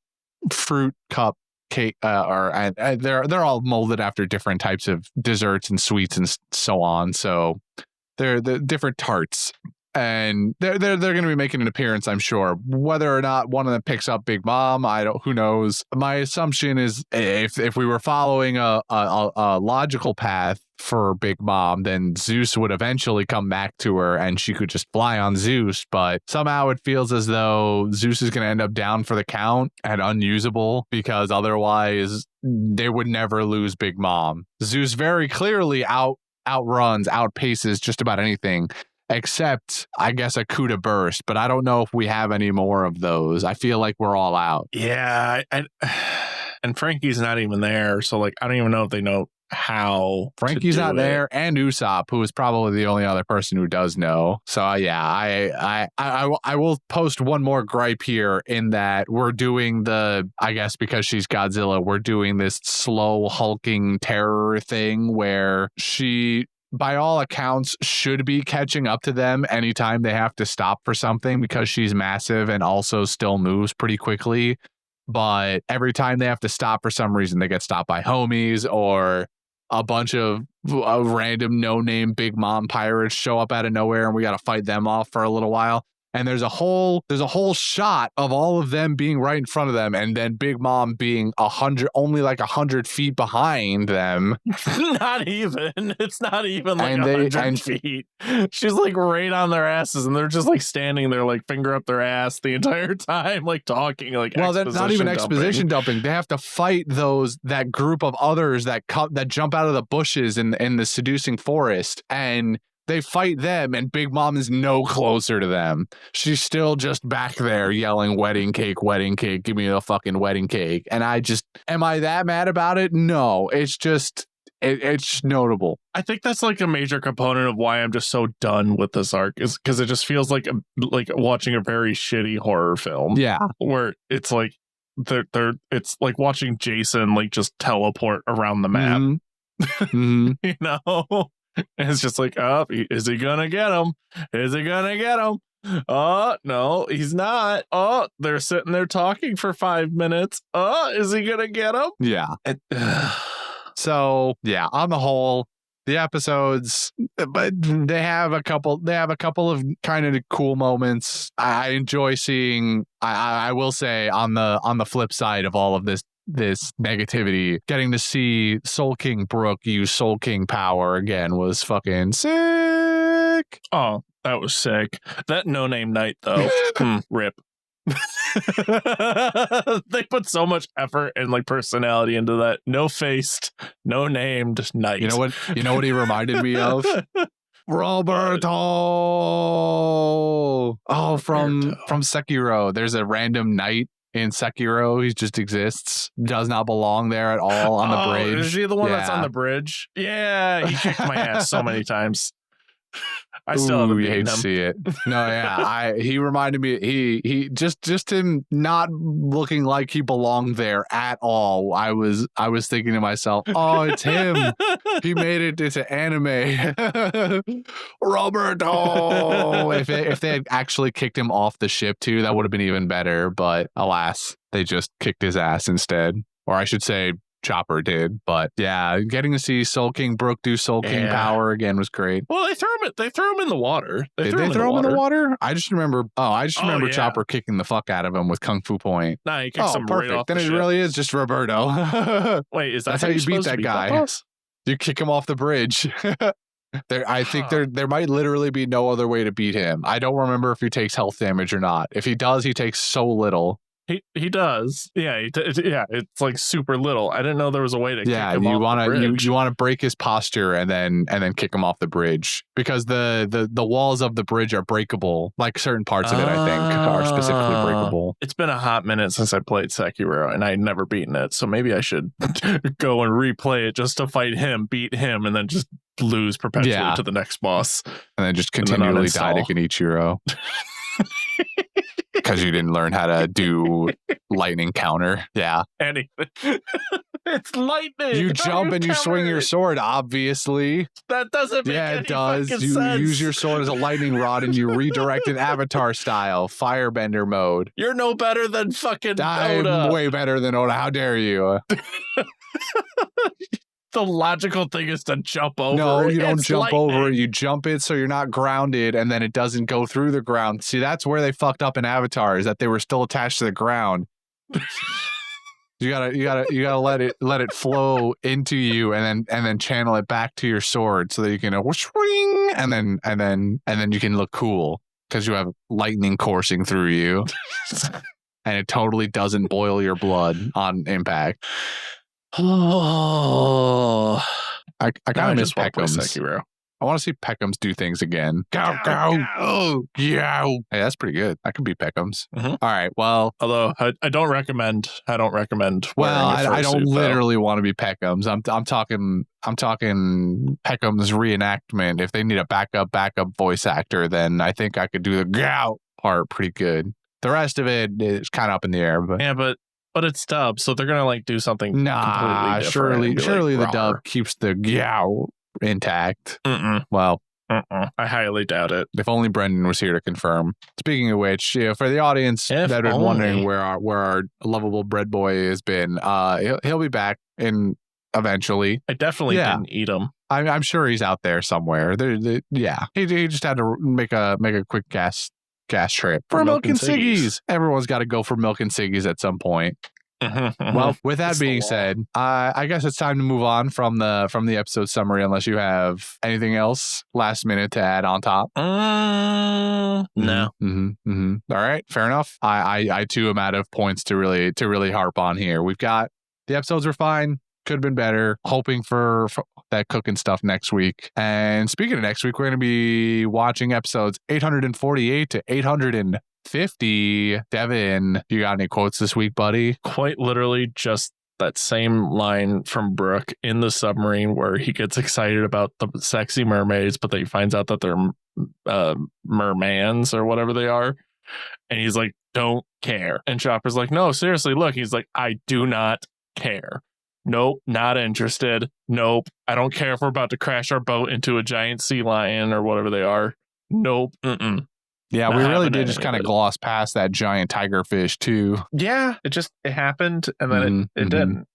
fruit cup cake, they're all molded after different types of desserts and sweets and so on. So they're the different tarts, and they're going to be making an appearance, I'm sure. Whether or not one of them picks up Big Mom, who knows. My assumption is if we were following a logical path for Big Mom, then Zeus would eventually come back to her and she could just fly on Zeus. But somehow it feels as though Zeus is going to end up down for the count and unusable, because otherwise they would never lose Big Mom. Zeus very clearly outpaces just about anything, except I guess a coup de burst, but I don't know if we have any more of those. I feel like we're all out. Yeah, and Frankie's not even there, so like I don't even know if they know how. Frankie's not there, and Usopp, who is probably the only other person who does know. So yeah, I will post one more gripe here in that we're doing I guess because she's Godzilla, we're doing this slow hulking terror thing where she, by all accounts, should be catching up to them anytime they have to stop for something because she's massive and also still moves pretty quickly. But every time they have to stop for some reason, they get stopped by homies, or a bunch of random no-name Big Mom pirates show up out of nowhere and we got to fight them off for a little while. And there's a whole shot of all of them being right in front of them, and then Big Mom being only like 100 feet behind them. Not even. It's not even like 100 feet. She's like right on their asses, and they're just like standing there, like finger up their ass the entire time, like talking. Like, well, that's not even exposition dumping. They have to fight that group of others that jump out of the bushes in the seducing forest, and they fight them, and Big Mom is no closer to them. She's still just back there yelling, wedding cake, give me the fucking wedding cake. And am I that mad about it? No, it's just, it's notable. I think that's like a major component of why I'm just so done with this arc, is because it just feels like watching a very shitty horror film. Yeah. Where it's like, it's like watching Jason like just teleport around the map. Mm-hmm. You know? And it's just like, oh, is he gonna get him? Is he gonna get him? Oh, no, he's not. Oh, they're sitting there talking for 5 minutes. Oh, is he gonna get him? Yeah. So yeah, on the whole, the episodes, but they have a couple of kind of cool moments. I enjoy seeing. I will say on the flip side of all of this negativity, getting to see Soul King Brook use Soul King power again was fucking sick. Oh, that was sick. That no-name knight though, rip. They put so much effort and like personality into that no-faced, no-named knight. You know what he reminded me of? Roberto. Oh, from Sekiro. There's a random knight in Sekiro. He just exists, does not belong there at all on the bridge. Is he the one that's on the bridge? Yeah, he kicked my ass so many times. I still haven't beaten him. To see it. No, yeah, he reminded me. He just him not looking like he belonged there at all. I was thinking to myself, oh, it's him. He made it into anime. Roberto. If they had actually kicked him off the ship too, that would have been even better. But alas, they just kicked his ass instead, or I should say, Chopper did. But yeah, getting to see Soul King Brook do Soul King power again was great. Well, they threw him in the water. Did they throw him in the water? I just remember Chopper kicking the fuck out of him with Kung Fu Point. Nah, he kicks him perfect. right off Then the it ship. really is just Roberto. Wait, is that That's how you beat that guy? You kick him off the bridge. I think there might literally be no other way to beat him. I don't remember if he takes health damage or not. If he does, he takes so little. He does. Yeah, it's like super little. I didn't know there was a way to kick him off the bridge. You want to break his posture and then kick him off the bridge, because the walls of the bridge are breakable. Like certain parts of it, I think, are specifically breakable. It's been a hot minute since I played Sekiro, and I'd never beaten it, so maybe I should go and replay it just to fight him, beat him, and then just lose perpetually to the next boss. And then just continually die to Genichiro. Because you didn't learn how to do lightning counter. Yeah. Anything. It's lightning. You jump and you swing your sword, obviously. That doesn't make any it does. fucking You sense. use your sword as a lightning rod and you redirect it Avatar style, firebender mode. You're no better than fucking I'm Oda. way better than Oda. How dare you? The logical thing is to jump over. No, you don't It's jump lightning. over it. You jump it so you're not grounded, and then it doesn't go through the ground. See, that's where they fucked up in Avatar, is that they were still attached to the ground. You gotta let it flow into you, and then channel it back to your sword so that you can swing, and then you can look cool because you have lightning coursing through you, and it totally doesn't boil your blood on impact. Oh, I kind of miss want to play Peckham's. Sekiro. I want to see Peckham's do things again. Go. Hey, that's pretty good. I can beat Peckham's. Mhm. All right. Well, Although I don't recommend. well, I don't literally want to be Peckham's. I'm talking Peckham's reenactment. If they need a backup voice actor, then I think I could do the gow part pretty good. The rest of it is kind of up in the air. But Yeah, but it's dubbed, so they're gonna like do something nah, completely different. and be surely like, the dub "Rawr." keeps the gow intact. Mm-mm, Well, mm-mm. I highly doubt it. if only Brendan was here to confirm. Speaking of which, for the audience If that have been wondering only. where our lovable bread boy has been, he'll be back eventually. I definitely Yeah. didn't eat them. I'm sure he's out there somewhere. He just had to make a quick gas trip for milk and ciggies. Everyone's got to go for milk and ciggies at some point. Well, with that It's the being law. said, I guess it's time to move on from the episode summary, unless you have anything else last minute to add on top. No. All right, fair enough. I too am out of points to really harp on here. We've got the episodes were fine, could have been better. Hoping for that cooking stuff next week. And speaking of next week, we're going to be watching episodes 848 to 850. Devin, you got any quotes this week, buddy? Quite literally just that same line from Brooke in the submarine where he gets excited about the sexy mermaids, but then he finds out that they're mermans or whatever they are. And he's like, don't care. And Chopper's like, no, seriously, look. He's like, I do not care. Nope, not interested. Nope. I don't care if we're about to crash our boat into a giant sea lion or whatever they are. Nope. Mm-mm. Yeah, Not we really having did any just of kind of it. gloss past that giant tigerfish too. Yeah, it happened and then it didn't.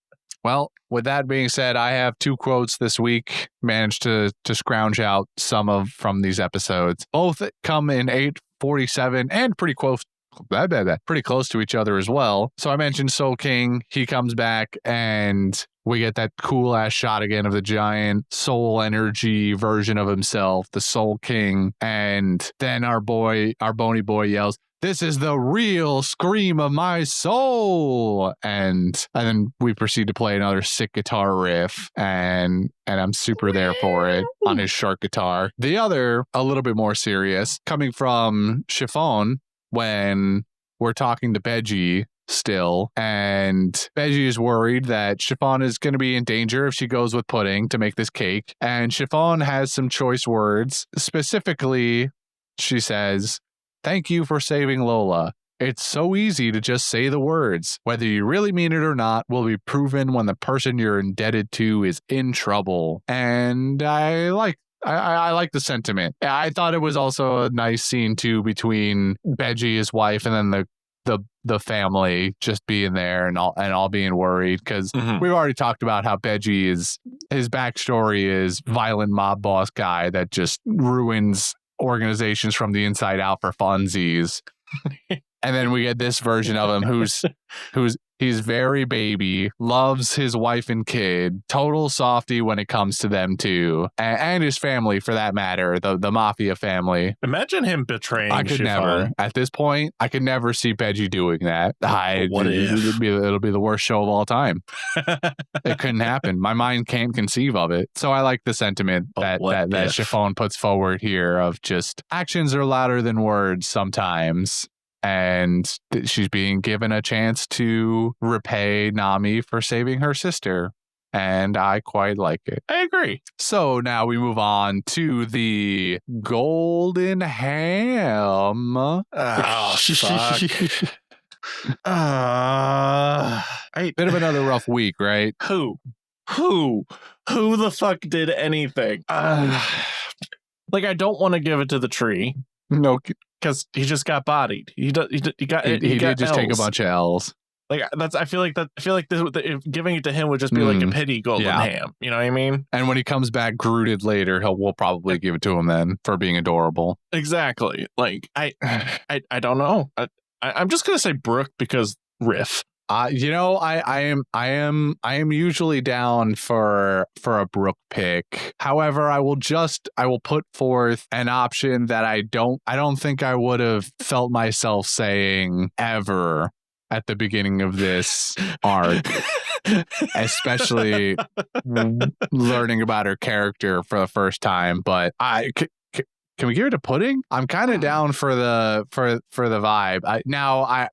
Well, with that being said, I have two quotes this week. Managed to scrounge out some from these episodes. Both come in 847 and pretty close to each other as well. So I mentioned Soul King. He comes back and we get that cool ass shot again of the giant soul energy version of himself, the Soul King. And then our bony boy yells, "This is the real scream of my soul." And then we proceed to play another sick guitar riff, and I'm super there for it on his shark guitar. The other, a little bit more serious, coming from Chiffon when we're talking to Beji still, and Beji is worried that Chiffon is going to be in danger if she goes with Pudding to make this cake. And Chiffon has some choice words. Specifically, she says, "Thank you for saving Lola. It's so easy to just say the words. Whether you really mean it or not will be proven when the person you're indebted to is in trouble." And I like the sentiment. I thought it was also a nice scene too between Beji, his wife, and then the family just being there and all being worried, because we've already talked about how Beji his backstory is violent mob boss guy that just ruins organizations from the inside out for funsies. And then we get this version of him he's very baby, loves his wife and kid, total softy when it comes to them too, and his family for that matter, the mafia family. Imagine him betraying I could Chiffon. never. At this point, I could never see Peggy doing that. What if? It'll be the worst show of all time. It couldn't happen. My mind can't conceive of it. So I like the sentiment that Chiffon puts forward here of just actions are louder than words sometimes. And she's being given a chance to repay Nami for saving her sister. And I quite like it. I agree. So now we move on to the golden ham. Oh, fuck. Bit of another rough week, right? Who the fuck did anything? Like, I don't want to give it to the tree. No, because he just got bodied. He did just L's. Take a bunch of L's. Like I feel like giving it to him would just be like a pity golden ham. You know what I mean? And when he comes back Grooted later, we'll probably give it to him then for being adorable. Exactly. Like I don't know. I'm just gonna say Brooke because riff. I am usually down for a Brooke pick. However, I will put forth an option that I don't think I would have felt myself saying ever at the beginning of this arc, especially learning about her character for the first time. But can we give it to Pudding? I'm kind of down for the vibe. I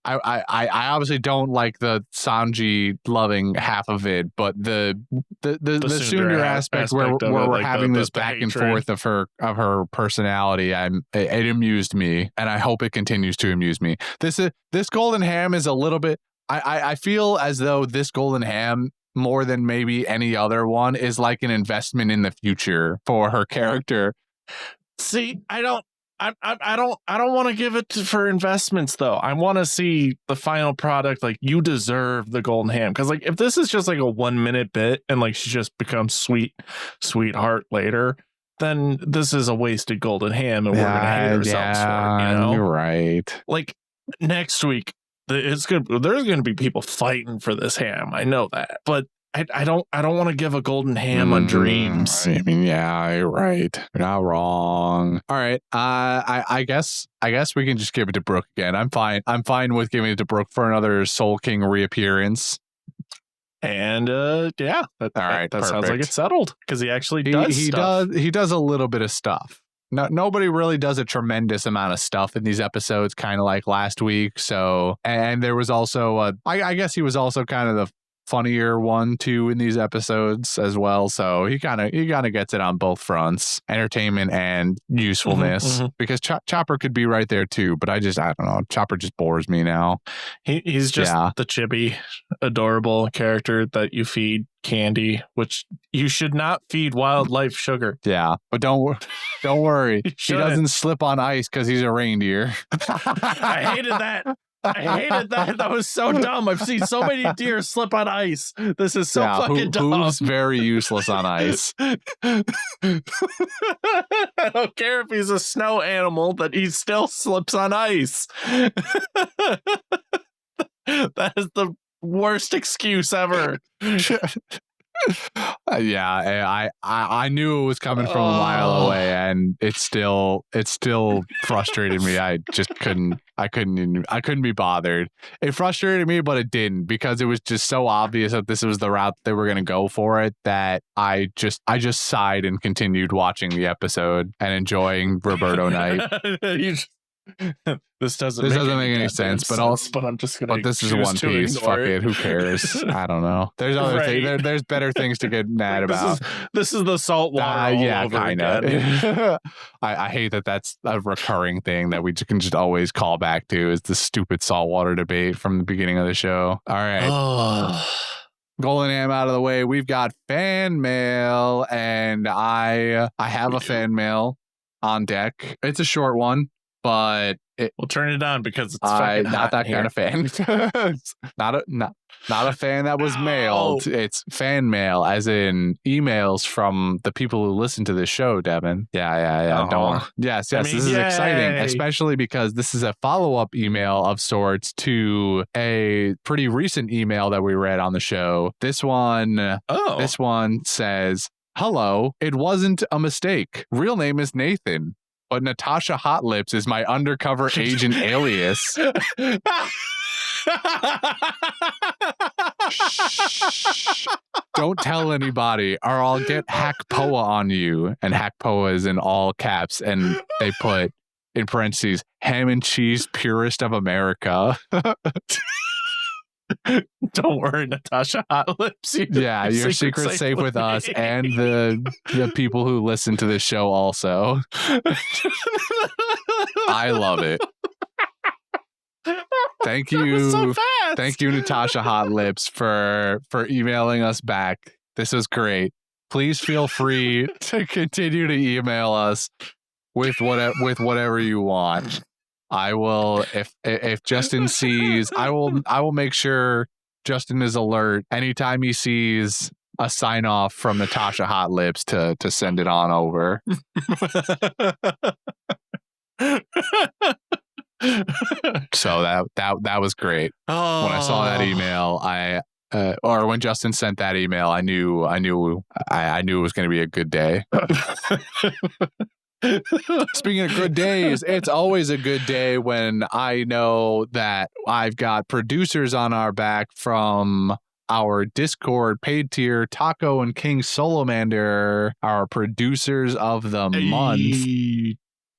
obviously don't like the Sanji loving half of it, but the Sundar aspect where we're like having this back and forth of her personality, it amused me, and I hope it continues to amuse me. This golden ham is a little bit. I feel as though this golden ham, more than maybe any other one, is like an investment in the future for her character. See, I don't want to give it for investments though. I want to see the final product. Like, you deserve the golden ham, because like if this is just like a 1 minute bit and like she just becomes sweetheart later, then this is a wasted golden ham, and we're gonna hate ourselves for it. You know, you're right. Like next week, there's gonna be people fighting for this ham. I know that, but I don't want to give a golden ham on dreams. I mean, yeah, you're right. You're not wrong. All right. I guess we can just give it to Brooke again. I'm fine with giving it to Brooke for another Soul King reappearance. And yeah, that sounds like it's settled, because he actually does stuff. He does a little bit of stuff. Nobody really does a tremendous amount of stuff in these episodes, kind of like last week. So, and there was also I guess he was also kind of the funnier one too in these episodes as well, so he kind of gets it on both fronts, entertainment and usefulness. Because Chopper could be right there too, but I don't know, Chopper just bores me now. He's just the chibi adorable character that you feed candy, which you should not feed wildlife sugar. But don't worry, he doesn't slip on ice because he's a reindeer. I hated that. That was so dumb. I've seen so many deer slip on ice. This is so fucking dumb. Hoof's very useless on ice. I don't care if he's a snow animal, that he still slips on ice. That is the worst excuse ever. I knew it was coming from a mile away, and it still frustrated me. I just couldn't be bothered. It frustrated me, but it didn't, because it was just so obvious that this was the route they were going to go for it, that I just sighed and continued watching the episode and enjoying Roberto Knight. This doesn't make any sense, but I'm just gonna. But this is One Piece. Fuck it. Who cares? I don't know. There's other things. There's better things to get mad about. This is the salt water. Kind of. I hate that that's a recurring thing that we can just always call back to, is the stupid saltwater debate from the beginning of the show. All right. Golden Ham out of the way. We've got fan mail, and I have a fan mail on deck. It's a short one. but We'll turn it on because it's I'm fucking not hot that in kind of fan. not a fan that was mailed. It's fan mail, as in emails from the people who listen to this show, Devin. Yeah. Don't. Yes. I mean, this is exciting, yay. especially because this is a follow-up email of sorts to a pretty recent email that we read on the show. This one says, "Hello, it wasn't a mistake. Real name is Nathan, but Natasha Hot Lips is my undercover agent alias." Shh. Don't tell anybody or I'll get Hackpoa on you. And Hackpoa is in all caps, and they put in parentheses, ham and cheese purist of America. Don't worry, Natasha Hot Lips. Your secret's safe with us and the people who listen to this show also. I love it. Thank you. So fast. Thank you, Natasha Hot Lips, for emailing us back. This was great. Please feel free to continue to email us with whatever you want. I will, if Justin sees, I will make sure Justin is alert anytime he sees a sign off from Natasha Hot Lips to send it on over. So that was great. Oh. When I saw that email, or when Justin sent that email, I knew it was going to be a good day. Speaking of good days, it's always a good day when I know that I've got producers on our back from our Discord paid tier, Taco and King Solomander, our producers of the month.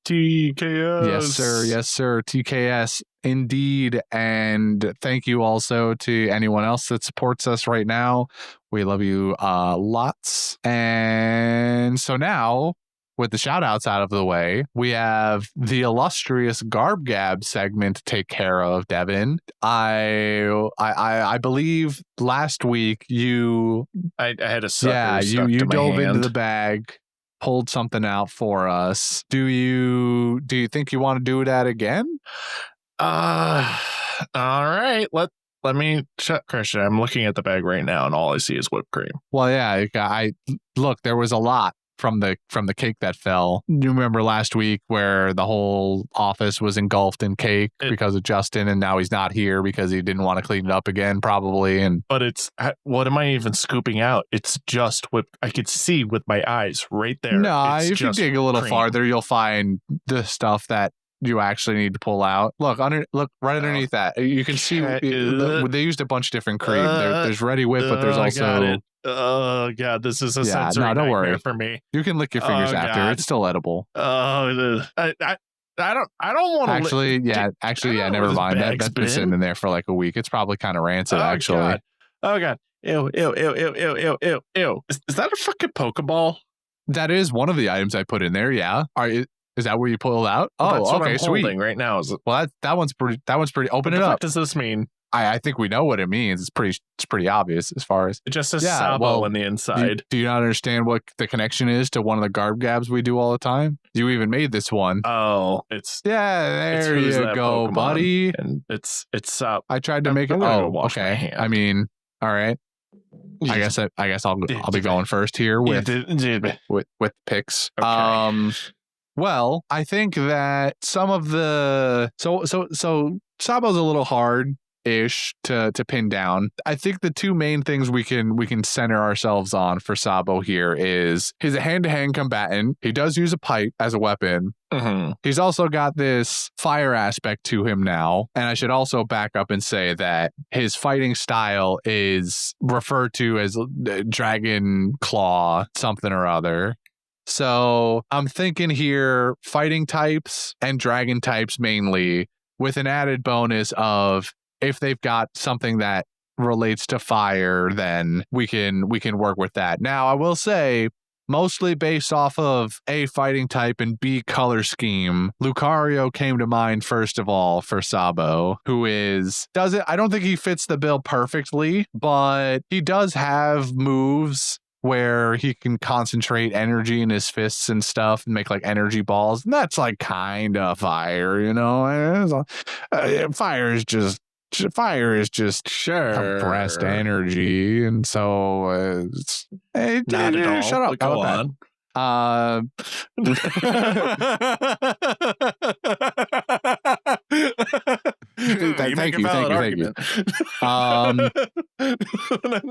TKS. Yes, sir. TKS, indeed. And thank you also to anyone else that supports us right now. We love you lots. And so now, with the shout outs out of the way, we have the illustrious Garb Gab segment to take care of, Devin. I believe last week I had a sucker. Yeah, you dove into the bag, pulled something out for us. Do you think you want to do that again? All right. Let me check, Christian. I'm looking at the bag right now, and all I see is whipped cream. Well, yeah. Look. There was a lot from the cake that fell. You remember last week where the whole office was engulfed in cake because of Justin, and now he's not here because he didn't want to clean it up again, probably. But what am I even scooping out? It's just I could see with my eyes right there. No, if you dig a little farther, you'll find the stuff that you actually need to pull out. Look right underneath that. You can see they used a bunch of different cream. There's Ready Whip, but there's also. Oh god, this is a sensory don't nightmare worry for me. You can lick your fingers after. God. It's still edible. Oh, I don't want to. Actually, never mind. That's been sitting in there for like a week. It's probably kind of rancid, actually. God. Oh god. Ew. Is that a fucking Pokeball? That is one of the items I put in there. Yeah. Is that where you pulled out? Oh, that's what okay, I'm sweet. Holding right now. Well, that one's pretty. Open it up. What does this mean? I think we know what it means. It's pretty obvious as far as it just says Sabo on the inside. Do you not understand what the connection is to one of the Garb Gabs we do all the time? You even made this one. Oh, it's there you go, Pokemon, buddy. And it's I tried to make it. Okay. I mean, all right. I guess I'll be going first here with picks. Okay. Well, I think that some of the so Sabo's a little hard-ish to pin down. I think the two main things we can center ourselves on for Sabo here is he's a hand-to-hand combatant. He does use a pipe as a weapon. Mm-hmm. He's also got this fire aspect to him now. And I should also back up and say that his fighting style is referred to as Dragon Claw something or other. So I'm thinking here fighting types and dragon types mainly, with an added bonus of if they've got something that relates to fire, then we can work with that. Now, I will say, mostly based off of A, fighting type, and B, color scheme, Lucario came to mind first of all for Sabo, who I don't think he fits the bill perfectly, but he does have moves where he can concentrate energy in his fists and stuff and make like energy balls. And that's like kind of fire, you know? Fire is just compressed energy, and so Not at all. shut up. But go on. Thank you.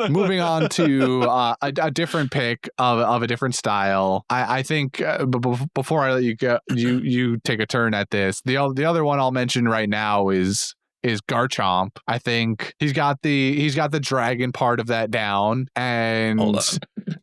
Moving on to a different pick of a different style. I think before I let you go, you take a turn at this. The other one I'll mention right now is Garchomp. I think he's got the dragon part of that down, and Hold on.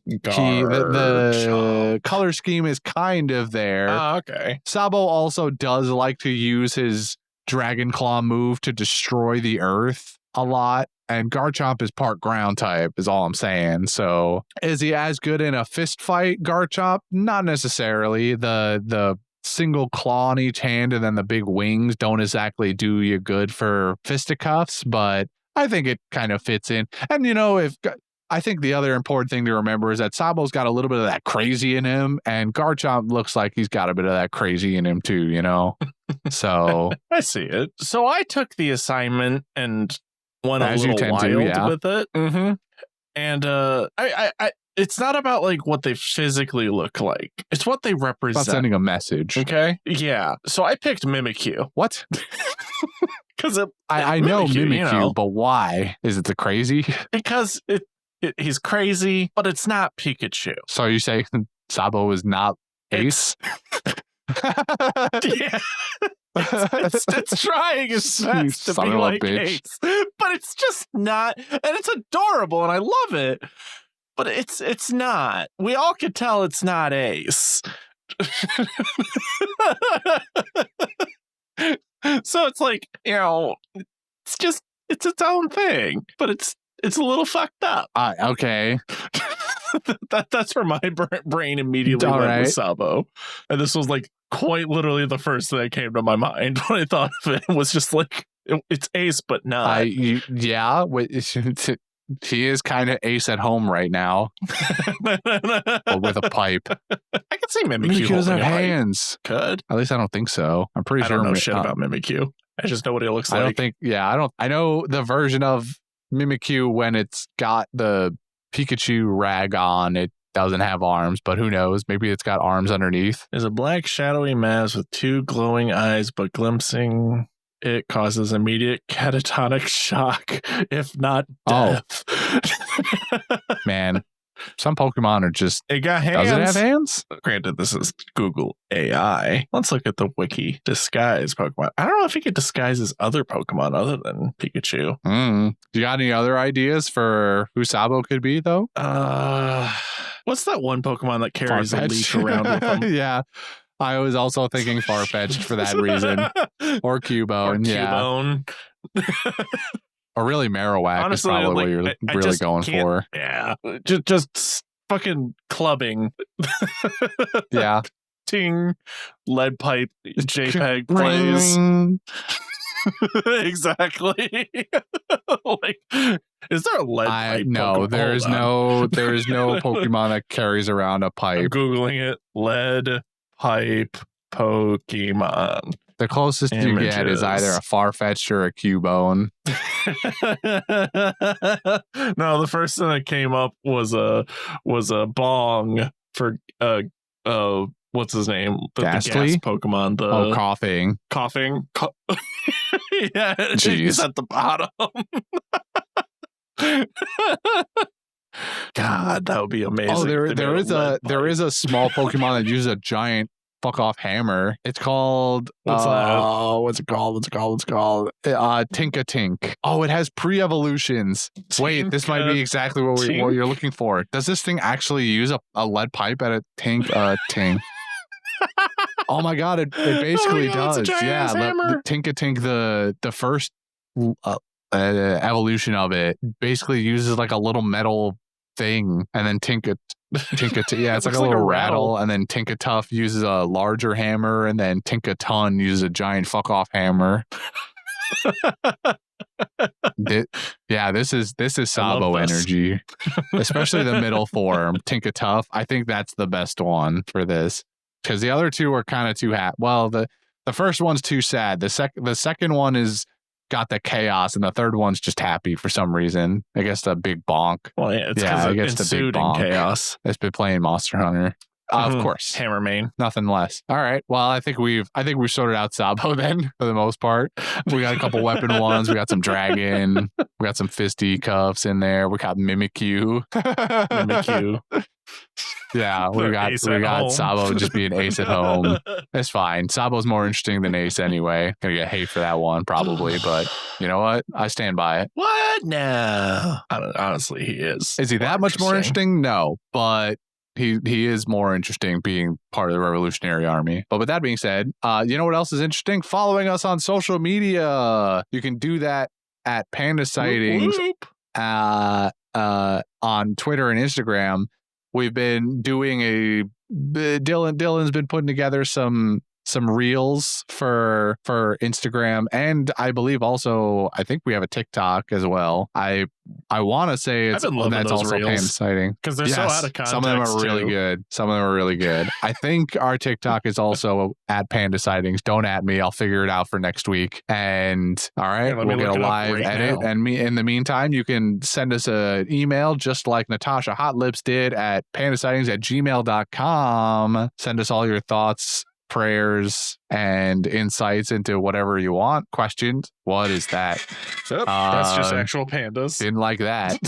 the color scheme is kind of there. Okay. Sabo also does like to use his Dragon Claw move to destroy the earth a lot, and Garchomp is part ground type, is all I'm saying. So is he as good in a fist fight, Garchomp? Not necessarily. The single claw in each hand and then the big wings don't exactly do you good for fisticuffs, but I think it kind of fits in. And I think the other important thing to remember is that Sabo's got a little bit of that crazy in him, and Garchomp looks like he's got a bit of that crazy in him too, So I see it. So I took the assignment and went a little wild with it. Mm-hmm. And I it's not about like what they physically look like. It's what they represent. About sending a message. Okay. Yeah. So I picked Mimikyu. What? Because I know Mimikyu, but why? Is it the crazy? Because he's crazy, but it's not Pikachu. So you say Sabo is not Ace? Yeah. It's trying its best to be like Ace, but it's just not, and it's adorable, and I love it. But it's not. We all could tell it's not Ace. So it's like, it's its own thing, but it's a little fucked up. Okay. That's where my brain immediately went with Sabo. And this was like quite literally the first thing that came to my mind when I thought of it. Was just like, it's Ace, but not. He is kind of Ace at home right now. But with a pipe. I could see Mimikyu doesn't have hands. Could. At least I don't think so. I'm pretty sure. I don't know shit about Mimikyu. I just know what he looks like. I know the version of Mimikyu when it's got the Pikachu rag on. It doesn't have arms, but who knows? Maybe it's got arms underneath. Is a black shadowy mass with two glowing eyes, but glimpsing it causes immediate catatonic shock, if not death. Man, some Pokemon are just... It got hands. Does it have hands? Granted, this is Google AI. Let's look at the wiki. Disguise Pokemon. I don't know if he could disguise his other Pokemon other than Pikachu. Do you got any other ideas for who Sabo could be, though? What's that one Pokemon that carries a leash around with him? Yeah. I was also thinking Farfetch'd for that reason. Or Cubone. Yeah. Or really Marowak. Honestly, is probably what you're really going for. Yeah. Just fucking clubbing. Yeah. Ting. Lead pipe. JPEG plays. Exactly. Like, is there a lead pipe? No, Pokemon? there is no Pokemon that carries around a pipe. I'm Googling it. Lead pipe Pokemon. The closest you get is either a Farfetch'd or a Cubone. No, the first thing that came up was a Bong for what's his name? The gas Pokemon. Coughing. Yeah, he's at the bottom. God, that would be amazing. Oh, there is a small Pokemon that uses a giant fuck off hammer. It's called what's it called? Tinkatink. Oh, it has pre-evolutions. Wait, this might be exactly what you're looking for. Does this thing actually use a lead pipe at a tink? Oh my god, it basically does. Yeah, the Tinkatink, the first evolution of it basically uses like a little metal thing, and then yeah, it's like a little rattle, and then Tinkatuff uses a larger hammer, and then Tinkaton uses a giant fuck off hammer. This is Sabo this. energy, especially the middle form, Tinka Tough. I think that's the best one for this because the other two are kind of too happy. Well, the first one's too sad. The second one is got the chaos, and the third one's just happy for some reason. I guess the big bonk. Well, yeah, it's because it gets the big bonk. Chaos. It's been playing Monster Hunter. Of course. Hammermane. Nothing less. All right. Well, I think we've sorted out Sabo then for the most part. We got a couple weapon ones. We got some dragon. We got some fisty cuffs in there. We got Mimikyu. Yeah, we got Sabo just being ace at home. It's fine. Sabo's more interesting than Ace anyway. Gonna get hate for that one probably, but you know what? I stand by it. What? No. Honestly, he is. Is he that much more interesting? No, but he is more interesting being part of the Revolutionary Army. But with that being said, you know what else is interesting? Following us on social media. You can do that at Panda Sightings on Twitter and Instagram. We've been doing Dylan's been putting together some reels for Instagram, and I believe also I think we have a TikTok as well. I want to say that's also Panda Sighting because they're so out of context. Some of them are really good. I think our TikTok is also at Panda Sightings. Don't at me. I'll figure it out for next week. And all right, we'll get a live edit. Now. And in the meantime, you can send us an email just like Natasha Hotlips did at pandasightings@gmail.com. Send us all your thoughts, prayers, and insights into whatever you want. Questions. What is that? That's just actual pandas. Didn't like that.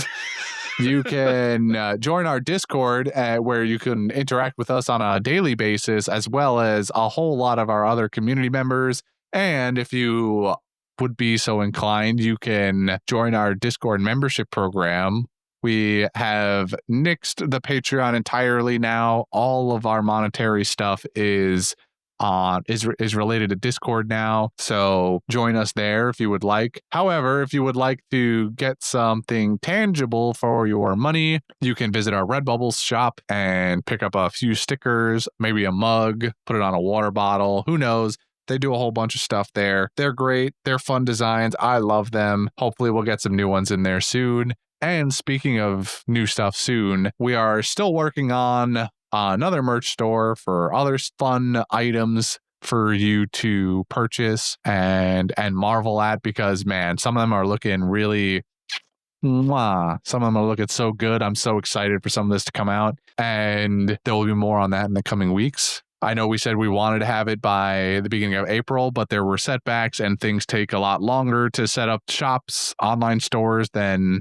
You can join our Discord where you can interact with us on a daily basis, as well as a whole lot of our other community members. And if you would be so inclined, you can join our Discord membership program. We have nixed the Patreon entirely now. All of our monetary stuff is related to Discord now, so join us there if you would like. However, if you would like to get something tangible for your money, you can visit our Redbubble shop and pick up a few stickers, maybe a mug, put it on a water bottle, who knows. They do a whole bunch of stuff there. They're great. They're fun designs. I love them. Hopefully we'll get some new ones in there soon. And speaking of new stuff soon, we are still working on another merch store for other fun items for you to purchase and marvel at, because man, some of them are looking really some of them are looking so good. I'm so excited for some of this to come out, and there will be more on that in the coming weeks. I know we said we wanted to have it by the beginning of April, but there were setbacks and things take a lot longer to set up shops, online stores than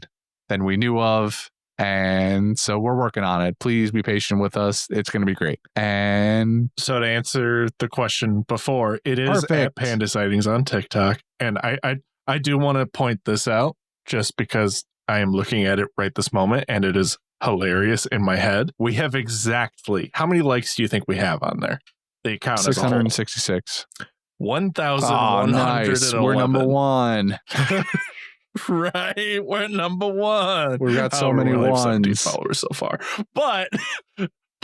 we knew of. And so we're working on it. Please be patient with us. It's going to be great. And so to answer the question before, it is at Panda Sightings on TikTok. And I do want to point this out just because I am looking at it right this moment and it is hilarious in my head. We have exactly, how many likes do you think we have on there? The account 666. 1,111. Nice. We're number one. Right, we're number one. We've got so many ones. Followers so far, but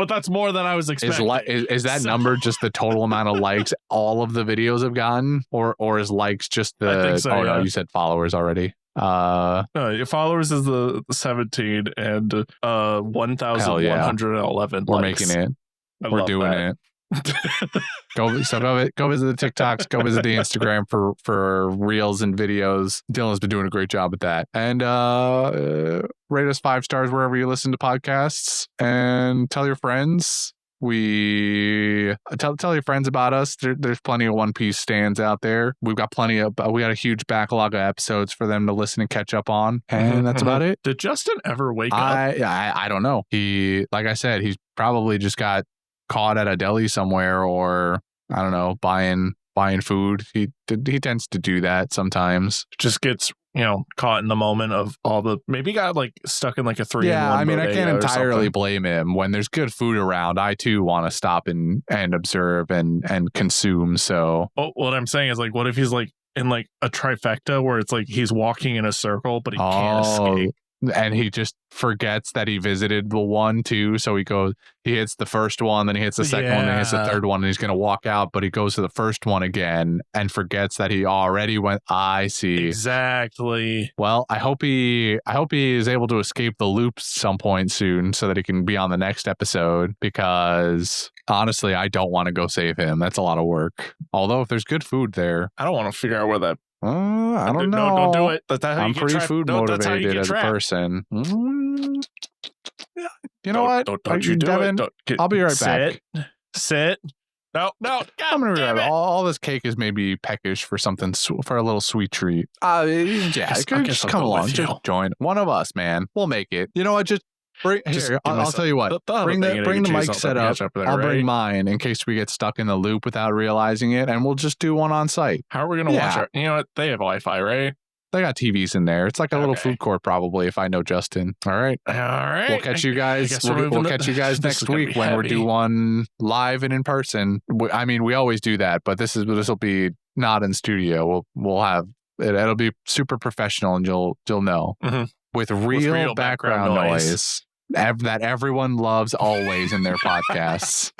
that's more than I was expecting. Is that number just the total amount of likes all of the videos have gotten, or is likes just the? I think so, no, you said followers already. No, your followers is the 17 and 1,111. We're making it. We're doing it. Go visit the TikToks, go visit the Instagram for reels and videos. Dylan's been doing a great job with that. And rate us 5 stars wherever you listen to podcasts, and tell your friends. Tell your friends about us. There's plenty of One Piece stands out there. We got a huge backlog of episodes for them to listen and catch up on, and that's about it. Did Justin ever wake up? I don't know. He, like I said, he's probably just got caught at a deli somewhere, or I don't know, buying food. He tends to do that sometimes. Just gets caught in the moment of all the, maybe got like stuck in like a 3-in-1. Yeah, I mean, I can't entirely blame him. When there's good food around, I too want to stop and observe and consume. So what I'm saying is, like, what if he's like in like a trifecta where it's like he's walking in a circle but he can't escape? and he just forgets that he visited the one too. So he hits the first one, then he hits the second one, then he hits the third one, and he's going to walk out, but he goes to the first one again and forgets that he already went. I see. Exactly. Well, I hope he is able to escape the loop some point soon so that he can be on the next episode, because honestly, I don't want to go save him. That's a lot of work. Although if there's good food there. I don't want to figure out where that. I don't know. No, don't do it. That's how I'm pretty food motivated as a person. You know what? Don't you do Devin, it. I'll be right back. Sit. No. God, I'm gonna be right back. it. All this cake is maybe peckish for something for a little sweet treat. Yeah, just come along. Just join one of us, man. We'll make it. You know what? Just bring here. I'll tell you what. Bring the mic set up. I'll bring mine in case we get stuck in the loop without realizing it, and we'll just do one on site. How are we gonna watch it? You know what? They have Wi-Fi, right? They got TVs in there. It's like a little food court, probably, if I know Justin. All right. We'll catch you guys. We'll catch you guys next week when we do one live and in person. I mean, we always do that, but this will be not in studio. We'll have it. It'll be super professional, and you'll know with real background noise that everyone loves always in their podcasts.